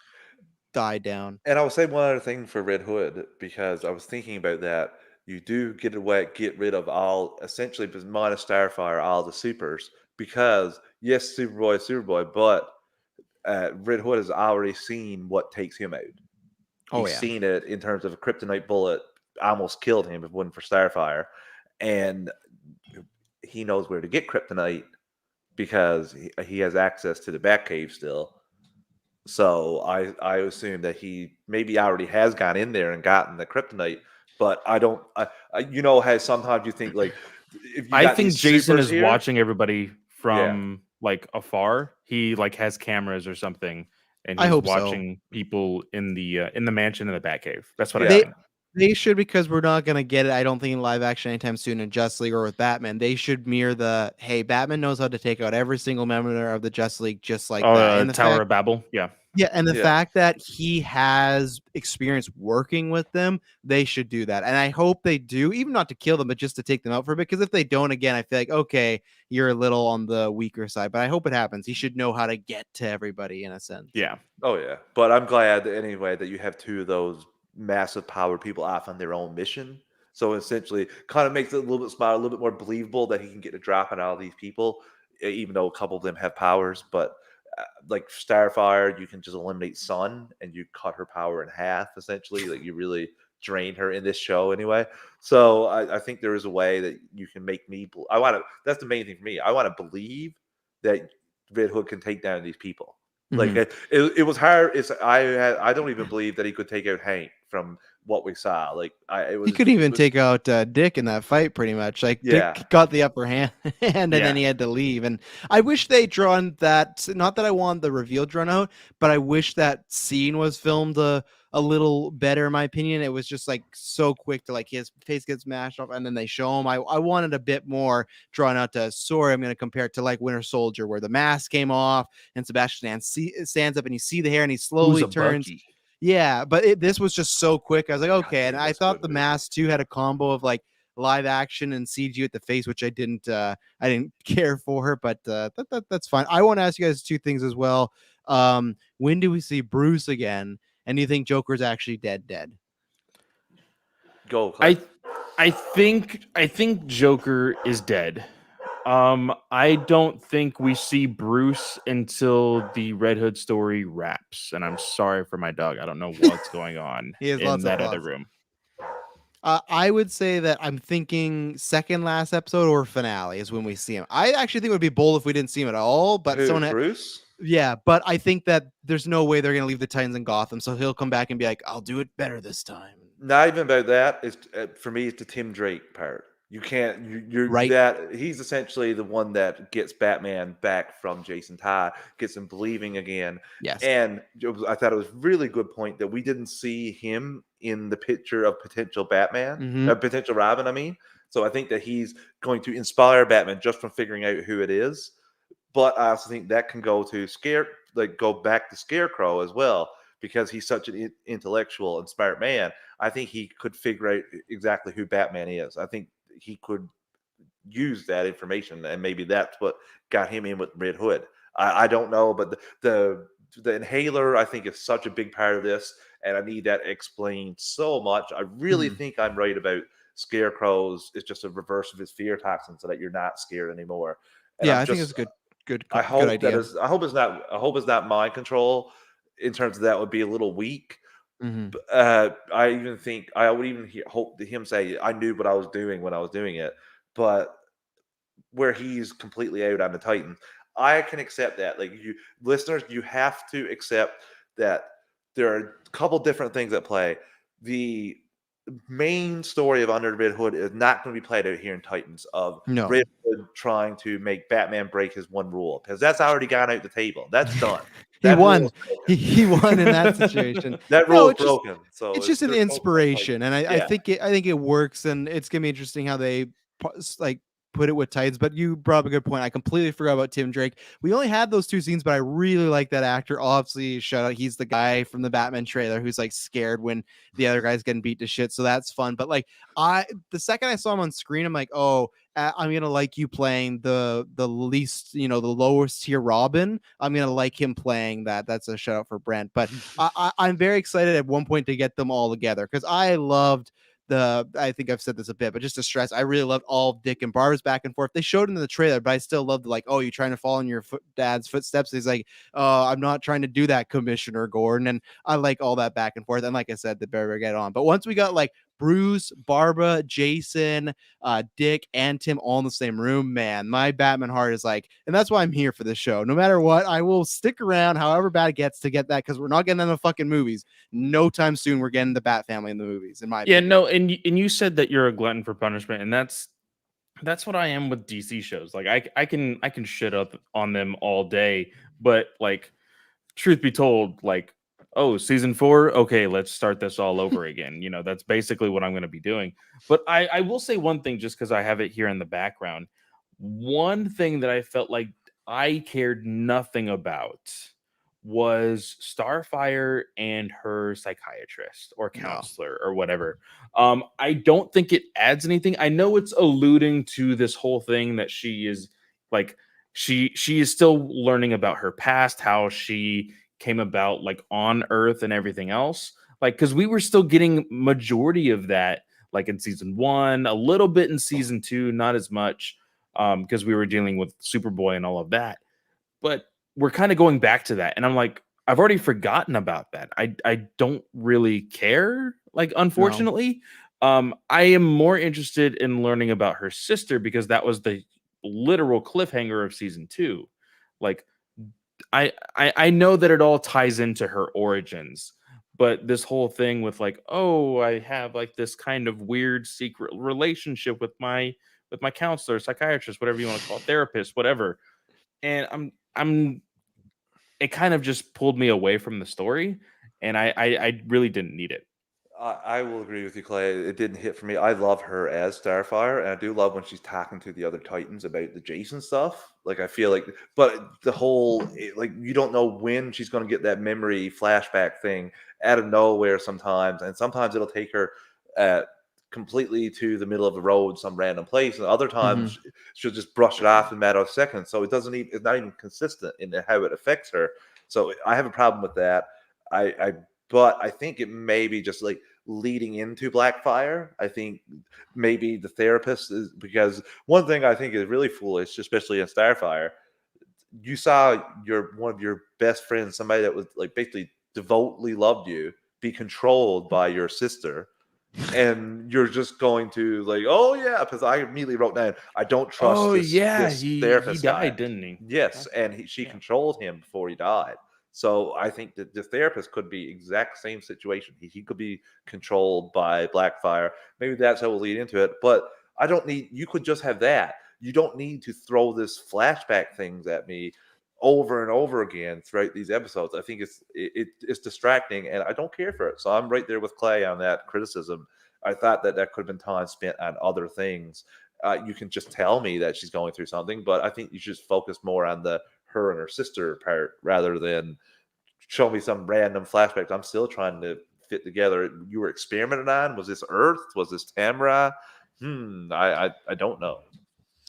died down. And I will say one other thing for Red Hood, because I was thinking about that. You do get rid of all, essentially, minus Starfire, all the supers, because yes, Superboy, but Red Hood has already seen what takes him out. He's seen it in terms of a kryptonite bullet almost killed him if it wasn't for Starfire, and he knows where to get kryptonite because he has access to the Batcave still. So I assume that he maybe already has gone in there and gotten the kryptonite, but I don't. You know how sometimes you think, like, if you I got think these Jason supers is here, watching everybody from like afar. He like has cameras or something, and I he's hope so. watching people in the mansion in the Batcave. That's what I Yeah. think. They should, because we're not gonna get it, I don't think, in live action anytime soon in Justice League or with Batman. They should mirror the, hey, Batman knows how to take out every single member of the Justice League just like that. And the Tower fact, of Babel. Yeah. Yeah, and the Yeah. fact that he has experience working with them, they should do that. And I hope they do, even not to kill them, but just to take them out for a bit. Because if they don't, again, I feel like, okay, you're a little on the weaker side. But I hope it happens. He should know how to get to everybody in a sense. Yeah. Oh yeah, but I'm glad that anyway that you have two of those massive power people off on their own mission. So essentially, kind of makes it a little bit smarter, a little bit more believable that he can get a drop on all these people, even though a couple of them have powers. But like Starfire, you can just eliminate Sun and you cut her power in half. Essentially, like you really drain her in this show anyway. So I think there is a way that you can make me. I want to. That's the main thing for me. I want to believe that Red Hood can take down these people. Like Mhm. it was hard. I don't even believe that he could take out Hank from what we saw. Like He could it even was take out Dick in that fight, pretty much. Like yeah. Dick got the upper hand, and then Yeah. he had to leave. And I wish they drawn that. Not that I want the reveal drawn out, but I wish that scene was filmed a little better. In my opinion, it was just like so quick to like his face gets smashed off, and then they show him. I wanted a bit more drawn out. To sorry, I'm going to compare it to like Winter Soldier, where the mask came off and Sebastian stands up, and you see the hair, and he Who's slowly a turns. Bucky? Yeah, but this was just so quick. I was like, God okay. And damn, I that's a thought good the movie. Mask 2 had a combo of like live action and CG at the face, which I didn't care for, but that's fine. I want to ask you guys two things as well. When do we see Bruce again? And do you think Joker's actually dead? Go, Cliff. I I think Joker is dead. I don't think we see Bruce until the Red Hood story wraps, and I'm sorry for my dog. I don't know what's going on He has in lots of that other thoughts. room. I would say that I'm thinking second last episode or finale is when we see him. I actually think it would be bold if we didn't see him at all, but Who, someone Bruce? yeah, but I think that there's no way they're gonna leave the Titans in Gotham, so he'll come back and be like, "I'll do it better this time." Not even about that. It's for me. It's the Tim Drake part. You can't. You're Right? that. He's essentially the one that gets Batman back from Jason Todd, gets him believing again. Yes. And I thought it was really good point that we didn't see him in the picture of potential Batman, Hmm. potential Robin. I mean, so I think that he's going to inspire Batman just from figuring out who it is. But I also think that can go to go back to Scarecrow as well because he's such an intellectual and smart man. I think he could figure out exactly who Batman is. I think he could use that information, and maybe that's what got him in with Red Hood. I don't know, but the inhaler I think is such a big part of this, and I need that explained so much. I really Hmm. think I'm right about Scarecrow's. It's just a reverse of his fear toxin, so that you're not scared anymore. And Yeah, I'm I think it's just a good idea. I hope it's not mind control in terms of that would be a little weak. Hmm. I even think I would even hope to him say I knew what I was doing when I was doing it, but where he's completely out on the Titans, I can accept that. Like you listeners, you have to accept that there are a couple different things at play. The main story of Under the Red Hood is not going to be played out here in Titans of No. Red Hood trying to make Batman break his one rule because that's already gone out the table. That's done. He That rule won. is broken. He won in that situation. That rule No, is broken. So it's just an there's no point like inspiration, and yeah. I think it works, and it's gonna be interesting how they like put it with Titans. But you brought up a good point. I completely forgot about Tim Drake. We only had those two scenes, but I really like that actor. Obviously, shout out, he's the guy from the Batman trailer who's like scared when the other guy's getting beat to shit. So that's fun. But like the second I saw him on screen, I'm like, oh, I'm gonna like you playing the least, the lowest tier Robin. I'm gonna like him playing that. That's a shout out for Brent. But I'm very excited at one point to get them all together because I loved I think I've said this a bit, but just to stress, I really loved all of Dick and Barbara's back and forth. They showed it in the trailer, but I still loved like, oh, you trying to follow in your dad's footsteps? He's like, oh, I'm not trying to do that, Commissioner Gordon. And I like all that back and forth. And like I said, the better we get on. But once we got like Bruce, Barbara, Jason, Dick, and Tim all in the same room, man, my Batman heart is like, and that's why I'm here for this show. No matter what, I will stick around however bad it gets to get that because we're not getting in the fucking movies. No time soon we're getting the Bat family in the movies, in my Yeah, opinion. no, and you said that you're a glutton for punishment, and that's what I am with DC shows. Like I can shit up on them all day, but like truth be told, like, oh, season 4, okay, let's start this all over again. That's basically what I'm going to be doing. But I will say one thing just because I have it here in the background. One thing that I felt like I cared nothing about was Starfire and her psychiatrist or No. counselor or whatever. I don't think it adds anything. I know it's alluding to this whole thing that she is like she is still learning about her past, how she came about like on Earth and everything else. Like because we were still getting majority of that like in season one, a little bit in season two, not as much because we were dealing with Superboy and all of that. But we're kind of going back to that, and I'm like, I've already forgotten about that. I don't really care, like No. unfortunately. I am more interested in learning about her sister because that was the literal cliffhanger of season two. Like I know that it all ties into her origins, but this whole thing with like, oh, I have like this kind of weird secret relationship with my counselor, psychiatrist, whatever you want to call it, therapist, whatever. And I'm it kind of just pulled me away from the story, and I really didn't need it. I will agree with you, Clay. It didn't hit for me. I love her as Starfire, and I do love when she's talking to the other Titans about the Jason stuff. Like I feel like, but the whole like you don't know when she's going to get that memory flashback thing out of nowhere sometimes, and sometimes it'll take her uh, completely to the middle of the road, some random place, and other Hmm. times she'll just brush it off in a matter of seconds. So it doesn't even it's not even consistent in how it affects her. So I have a problem with that. I but I think it may be just like leading into Blackfire. I think maybe the therapist is because one thing I think is really foolish, especially in Starfire, you saw your one of your best friends, somebody that was like basically devotedly loved you, be controlled by your sister. And you're just going to like, oh yeah, because I immediately wrote down, I don't trust Oh yeah, this he therapist guy. died, didn't he? Yes, and she Yeah. controlled him before he died. So I think that the therapist could be exact same situation. He could be controlled by Blackfire. Maybe that's how we'll lead into it. But I don't need. You could just have that. You don't need to throw this flashback things at me over and over again throughout these episodes. I think it's distracting, and I don't care for it. So I'm right there with Clay on that criticism. I thought that that could have been time spent on other things. You can just tell me that she's going through something, but I think you should focus more on the her and her sister part rather than show me some random flashbacks. I'm still trying to fit together. You were experimenting on? Was this Earth? Was this Tamara? I don't know.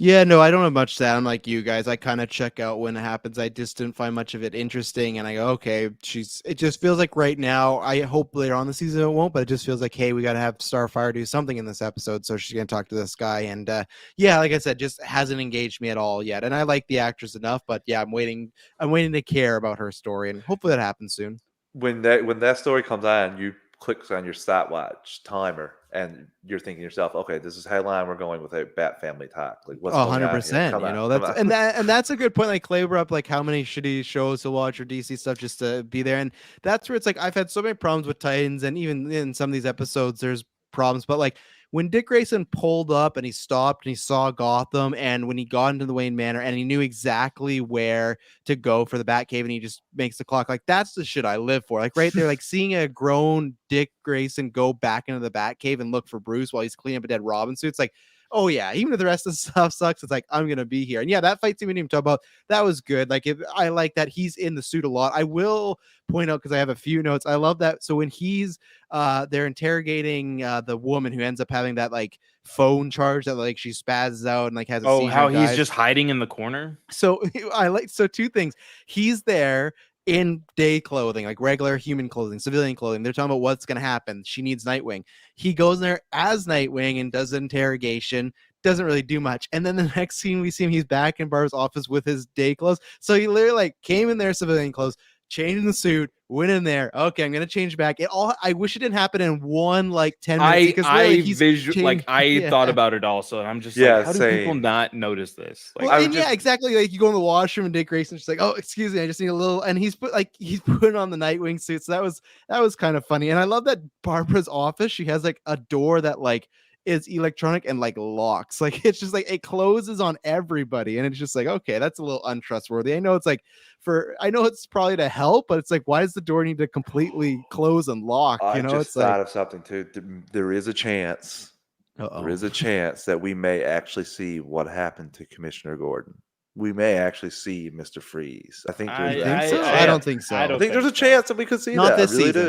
Yeah, no, I don't have much to add. I'm like you guys. I kind of check out when it happens. I just didn't find much of it interesting, and I go, okay, she's. It just feels like right now. I hope later on the season it won't, but it just feels like, hey, we got to have Starfire do something in this episode, so she's gonna talk to this guy, and yeah, like I said, just hasn't engaged me at all yet. And I like the actress enough, but yeah, I'm waiting. I'm waiting to care about her story, and hopefully that happens soon. When that story comes on, you click on your stopwatch timer, and you're thinking to yourself, okay, this is how long we're going without Bat Family talk. Like, what's going on here? 100%. Come You on, know, come that's on. and that's a good point. Like Clay brought up, like how many shitty shows to watch or DC stuff just to be there, and that's where it's like I've had so many problems with Titans, and even in some of these episodes, there's problems. But like when Dick Grayson pulled up and he stopped and he saw Gotham, and when he got into the Wayne Manor and he knew exactly where to go for the Batcave, and he just makes the clock. Like that's the shit I live for. Like right there, like seeing a grown Dick Grayson go back into the Batcave and look for Bruce while he's cleaning up a dead Robin suit. It's like, oh yeah, even if the rest of the stuff sucks, it's like I'm gonna be here. And yeah, that fight scene we didn't even talk about, that was good. Like if I like that he's in the suit a lot. I will point out because I have a few notes. I love that. So when he's they're interrogating the woman who ends up having that like phone charge that like she spazzes out and like has a Oh, seizure how and he's dies. just hiding in the corner. So I like so two things. He's there in day clothing, like regular human clothing, civilian clothing. They're talking about what's going to happen. She needs Nightwing. He goes there as Nightwing and does the interrogation. Doesn't really do much. And then the next scene we see him, he's back in Barbara's office with his day clothes. So he literally like came in there civilian clothes, changed the suit, went in there. Okay, I'm gonna change back. It all I wish it didn't happen in one like 10 minutes because literally he's Like changed. I Yeah. thought about it also, and I'm just like, Yeah, how do people same. not notice this? Well, Like, I would and yeah, just exactly. Like you go in the washroom and Dick Grayson's just like, "Oh, excuse me, I just need a little." And he's putting on the Nightwing suit, so that was kind of funny. And I love that Barbara's office. She has like a door that like is electronic and like locks. Like it's just like it closes on everybody, and it's just like, okay, that's a little untrustworthy. I know it's probably to help, but it's like, why does the door need to completely close and lock? I You know, just it's like, thought of something too. There is a chance. uh There oh, is a chance that we may actually see what happened to Commissioner Gordon. we may actually see Mr. Freeze. I think there's You I think actually a so? I I don't chance. think I so. I don't think there's a think so. chance that we could see Not that. I this really season.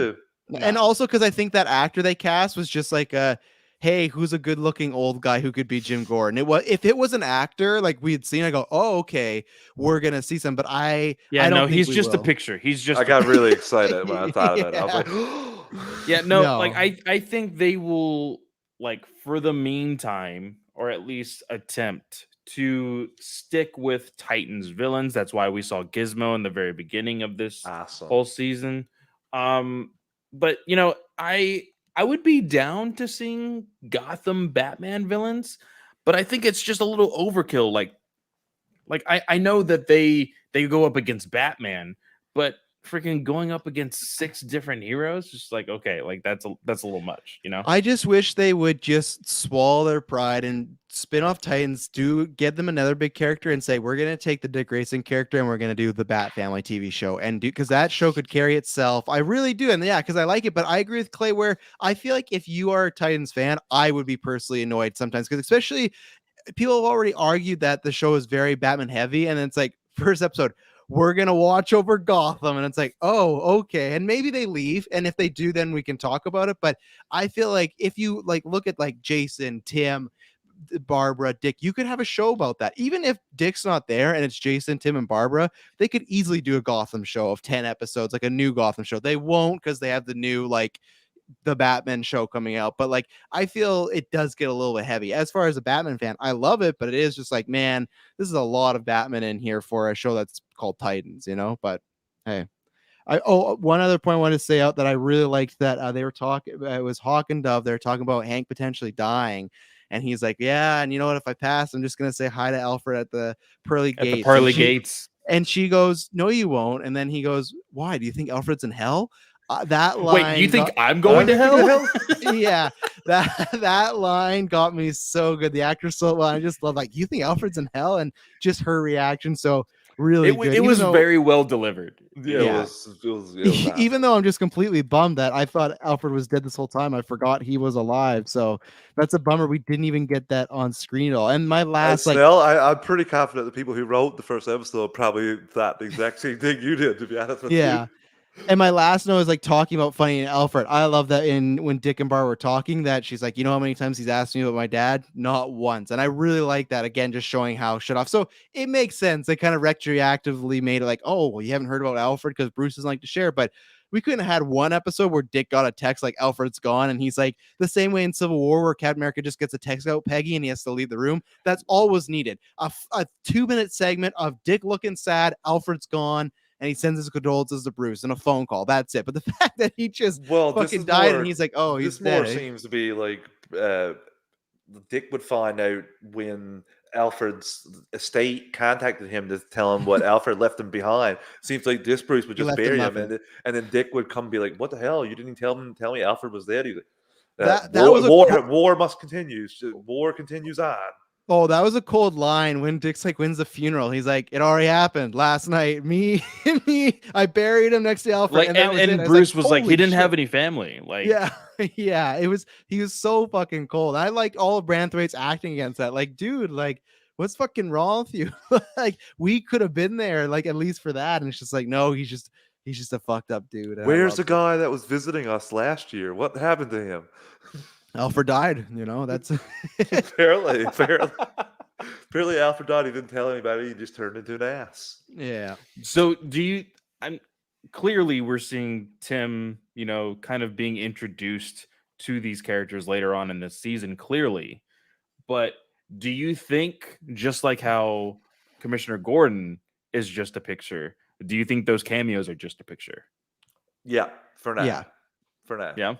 do. And No. also because I think that actor they cast was just like hey, who's a good-looking old guy who could be Jim Gordon? It was if it was an actor like we had seen, I go, oh, okay, we're gonna see some, but I Yeah, no, don't think he's we just a will. picture. He's just I a got picture. really excited when I thought about it. I was Yeah. like, Yeah, no, like No. I think they will, like, for the meantime, or at least attempt to stick with Titans villains. That's why we saw Gizmo in the very beginning of this awesome. whole season. But I would be down to seeing Gotham Batman villains, but I think it's just a little overkill. Like I know that they go up against Batman, but freaking going up against 6 different heroes, just like, okay, like that's a little much, you know? I just wish they would just swallow their pride and spin off Titans, get them another big character and say, we're going to take the Dick Grayson character and we're going to do the Bat Family TV show and do, because that show could carry itself. I really do. And yeah, because I like it, but I agree with Clay where I feel like if you are a Titans fan, I would be personally annoyed sometimes because especially people have already argued that the show is very Batman heavy, and it's like first episode, we're gonna watch over Gotham, and it's like, oh, okay, and maybe they leave, and if they do, then we can talk about it. But I feel like if you like look at like Jason, Tim, Barbara, Dick, you could have a show about that. Even if Dick's not there and it's Jason, Tim, and Barbara, they could easily do a Gotham show of 10 episodes, like a new Gotham show. They won't because they have the new like the Batman show coming out, but like I feel it does get a little bit heavy. As far as a Batman fan, I love it, but it is just like, man, this is a lot of Batman in here for a show that's called Titans, you know. But hey, one other point I wanted to say out that I really liked that they were talking. It was Hawk and Dove. They're talking about Hank potentially dying, and he's like, yeah, and you know what? If I pass, I'm just gonna say hi to Alfred at the pearly At the gates. pearly gates. And she goes, no, you won't. And then he goes, why? Do you think Alfred's in hell? That Wait, you line think got I'm going to hell? yeah, that line got me so good. The actor so well. I just love like, you think Alfred's in hell, and just her reaction. So really good. It Even was though, very well delivered. Yeah, Yeah. it was awesome. even though I'm just completely bummed that I thought Alfred was dead this whole time. I forgot he was alive. So that's a bummer. We didn't even get that on screen at all. And my last like, Snell, I'm pretty confident the people who wrote the first episode probably thought the exact same thing you did, to be honest with yeah. you. And my last note is like talking about funny and Alfred. I love that in when Dick and Bar were talking that she's like, you know how many times he's asked me about my dad? Not once. And I really like that. Again, just showing how shut off. So it makes sense. They kind of retroactively made it like, oh, well, you haven't heard about Alfred because Bruce doesn't like to share. But we couldn't have had one episode where Dick got a text like Alfred's gone. And he's like the same way in Civil War where Captain America just gets a text out Peggy and he has to leave the room. That's all was needed. A 2-minute segment of Dick looking sad, Alfred's gone, and he sends his condolences to Bruce in a phone call. That's it. But the fact that he just fucking died and he's like, oh, he's this more dead. seems to be like Dick would find out when Alfred's estate contacted him to tell him what Alfred left him behind. Seems like this Bruce would He just left him bury him, nothing. and then Dick would come and be like, "What the hell? You didn't tell me Alfred was dead." He's like, That was a war must continue. War continues on." Oh, that was a cold line when Dick's like wins the funeral. He's like, it already happened last night. Me, I buried him next to Alfred. Like, and that was it. and I Bruce was like, he holy didn't have shit. any family. Like, Yeah, yeah. He was so fucking cold. I like all of Branthwaite's acting against that. Like, dude, like, what's fucking wrong with you? Like, we could have been there, like, at least for that. And it's just like, no, he's just a fucked up dude. And Where's the guy that was visiting us last year? What happened to him? Alfred died, you know, that's apparently. Apparently Alfred died. He didn't tell anybody. He just turned into an ass. yeah. so I'm clearly we're seeing Tim, you know, kind of being introduced to these characters later on in this season, clearly. But do you think, just like how Commissioner Gordon is just a picture, do you think those cameos are just a picture? Yeah, for now. Yeah. For now. Yeah.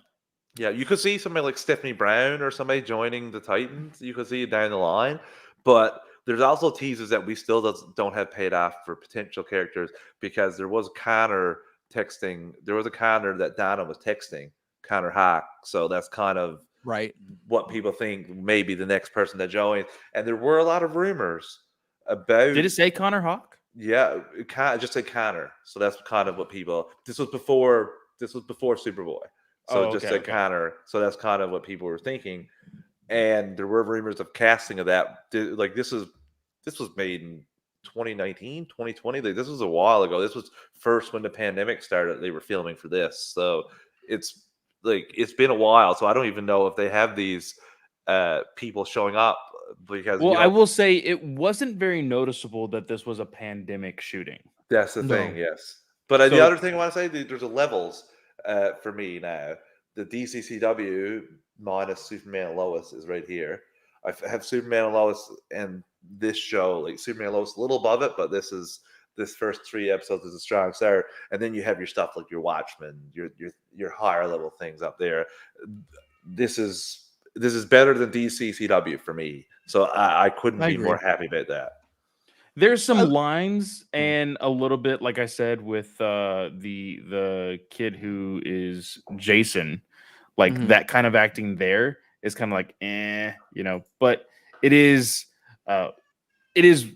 Yeah, you could see somebody like Stephanie Brown or somebody joining the Titans. You could see it down the line. But there's also teasers that we still don't have paid off for potential characters because there was Connor texting. There was a Connor that Donna was texting, Connor Hawk. So that's kind of Right. what people think may be the next person that joins. And there were a lot of rumors about. Did it say Connor Hawk? Yeah, it just said Connor. So that's kind of what people. This was before Superboy. So Oh, it just okay, said okay. Connor. So that's kind of what people were thinking. And there were rumors of casting of that. Like this was made in 2019, 2020. Like, this was a while ago. This was first when the pandemic started. They were filming for this, so it's it's been a while. So I don't even know if they have these people showing up because Well, I will say it wasn't very noticeable that this was a pandemic shooting. that's the thing. No. Yes, but the So other thing I want to say, there's a levels for me now. The DCCW minus Superman and Lois is right here. I have Superman and Lois and this show, like Superman and Lois, a little above it, but this first 3 episodes is a strong start. And then you have your stuff like your Watchmen, your higher level things up there. This is better than DCCW for me, so I couldn't I be more agree. happy about that. there's some I- lines and a little bit, like I said, with the kid who is Jason, like Mhm. that kind of acting there is kind of like but it is uh it is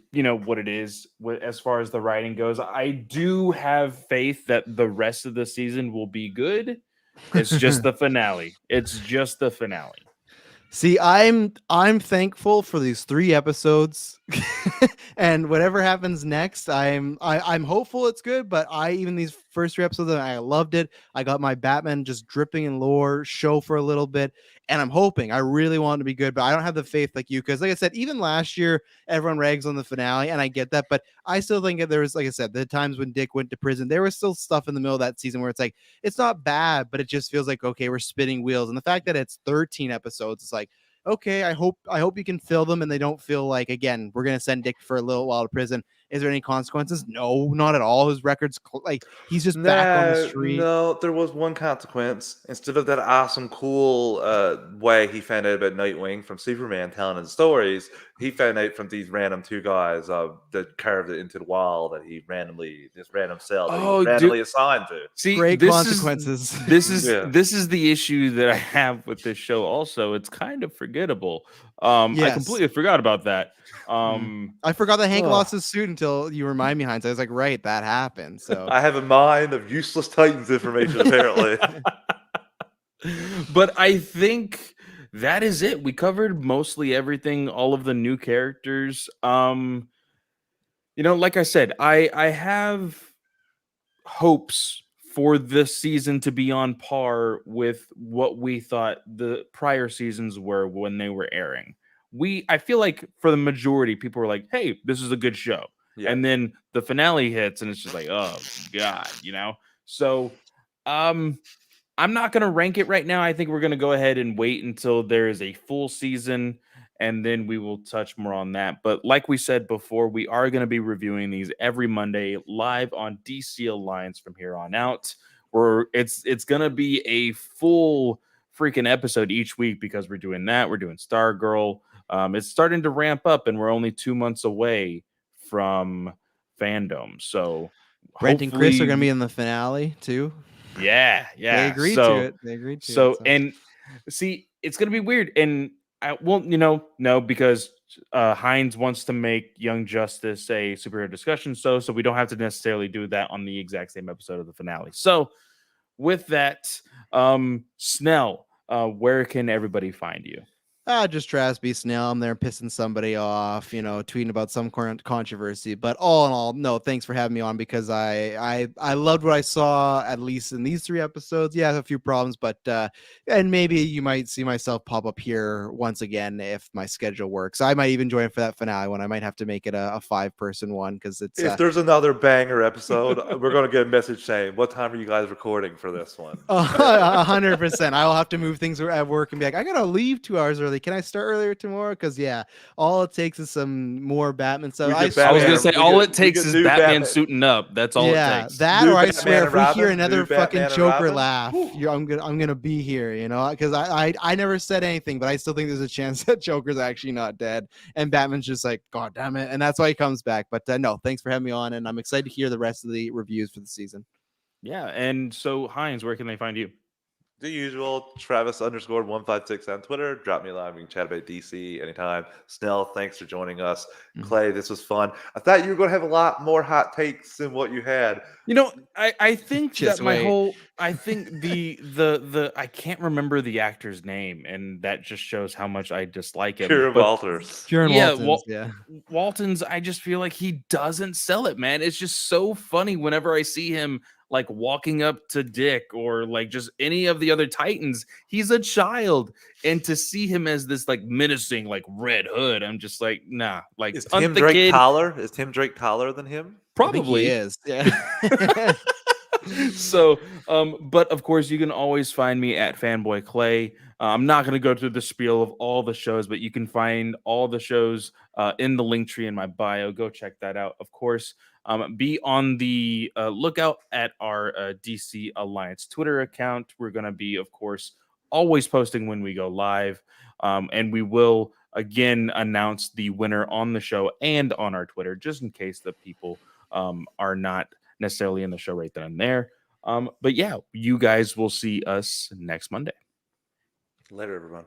what it is as far as the writing goes. I do have faith that the rest of the season will be good. It's just the finale. It's just the finale. See, I'm thankful for these 3 episodes, and whatever happens next, I'm hopeful it's good. But even these first 3 episodes, I loved it. I got my Batman just dripping in lore show for a little bit, and I'm hoping. I really want it to be good, but I don't have the faith like you because, like I said, even last year everyone rags on the finale, and I get that, but I still think that there was, like I said, the times when Dick went to prison, there was still stuff in the middle of that season where it's like it's not bad, but it just feels like okay, we're spinning wheels, and the fact that it's 13 episodes, it's like okay, I hope you can fill them and they don't feel like again we're gonna send Dick for a little while to prison. Is there any consequences? No, not at all. His record's like he's just back on the No, street. no, there was one consequence. Instead of that awesome, cool way he found out about Nightwing from Superman telling his stories, he found out from these random 2 guys that carved it into the wall that this random cell that he was Oh, dude. randomly assigned to. See, Great this is consequences. this is Yeah. this is the issue that I have with this show also. It's kind of forgettable. I Yes. completely forgot about that. I forgot that Hank Ugh. lost his suit until you remind me, Heinz. I was like, right, that happened. So I have a mind of useless Titans information, apparently. But I think that is it. We covered mostly everything, all of the new characters. Like I said, I have hopes for this season to be on par with what we thought the prior seasons were when they were airing. I feel like for the majority, people were like, "Hey, this is a good show," Yeah. and then the finale hits, and it's just like, "Oh God," So, I'm not gonna rank it right now. I think we're gonna go ahead and wait until there is a full season, and then we will touch more on that. But like we said before, we are going to be reviewing these every Monday live on DC Alliance from here on out. It's going to be a full freaking episode each week because we're doing that. We're doing Stargirl. It's starting to ramp up, and we're only 2 months away from fandom. So Brent and Chris are hopefully, gonna be in the finale too. yeah. They agreed to it. They agreed to So it. and see, it's gonna be weird, and I won't, no, because Heinz wants to make Young Justice a superhero discussion, so we don't have to necessarily do that on the exact same episode of the finale. So with that, Snell, where can everybody find you? Just Trasby Snail. I'm there pissing somebody off, tweeting about some controversy. But all in all, no, thanks for having me on because I loved what I saw, at least in these 3 episodes. Yeah, I have a few problems, but and maybe you might see myself pop up here once again if my schedule works. I might even join for that finale one. I might have to make it a 5-person one because it's If there's another banger episode, we're going to get a message saying, "What time are you guys recording for this one?" 100%. I will have to move things at work and be like, I gotta leave 2 hours early. Can I start earlier tomorrow? Because yeah, all it takes is some more Batman stuff. We I get swear, I was gonna Batman, say we all get- it takes we get is new Batman Batman. suiting up. That's all it takes. that, New or I Batman swear, and if we hear Robin, another new fucking Batman and Joker Robin. laugh, Whew. I'm gonna be here, because I never said anything, but I still think there's a chance that Joker's actually not dead, and Batman's just like, God damn it, and that's why he comes back. But no, thanks for having me on, and I'm excited to hear the rest of the reviews for the season. Yeah, and so Heinz, where can they find you? The usual, Travis_156 on Twitter. Drop me a line. We can chat about DC anytime. Snell, thanks for joining us. Clay, this was fun. I thought you were going to have a lot more hot takes than what you had. You know, I think Just that my wait. whole I think the I can't remember the actor's name, and that just shows how much I dislike him. Kieran But Walters. Kieran yeah, Waltons, yeah. Waltons, I just feel like he doesn't sell it, man. It's just so funny whenever I see him like walking up to Dick or like just any of the other Titans. He's a child, and to see him as this like menacing like Red Hood, I'm just like, nah. Like Is hunt Tim the Drake kid, taller? Is Tim Drake taller than him? I think he probably. is. Yeah. So but of course you can always find me at fanboy clay. I'm not going to go through the spiel of all the shows, but you can find all the shows in the link tree in my bio. Go check that out. Of course, be on the lookout at our DC Alliance Twitter account. We're going to be, of course, always posting when we go live, and we will again announce the winner on the show and on our Twitter, just in case the people are not necessarily in the show right then and there. But yeah, you guys will see us next Monday. Later, everyone.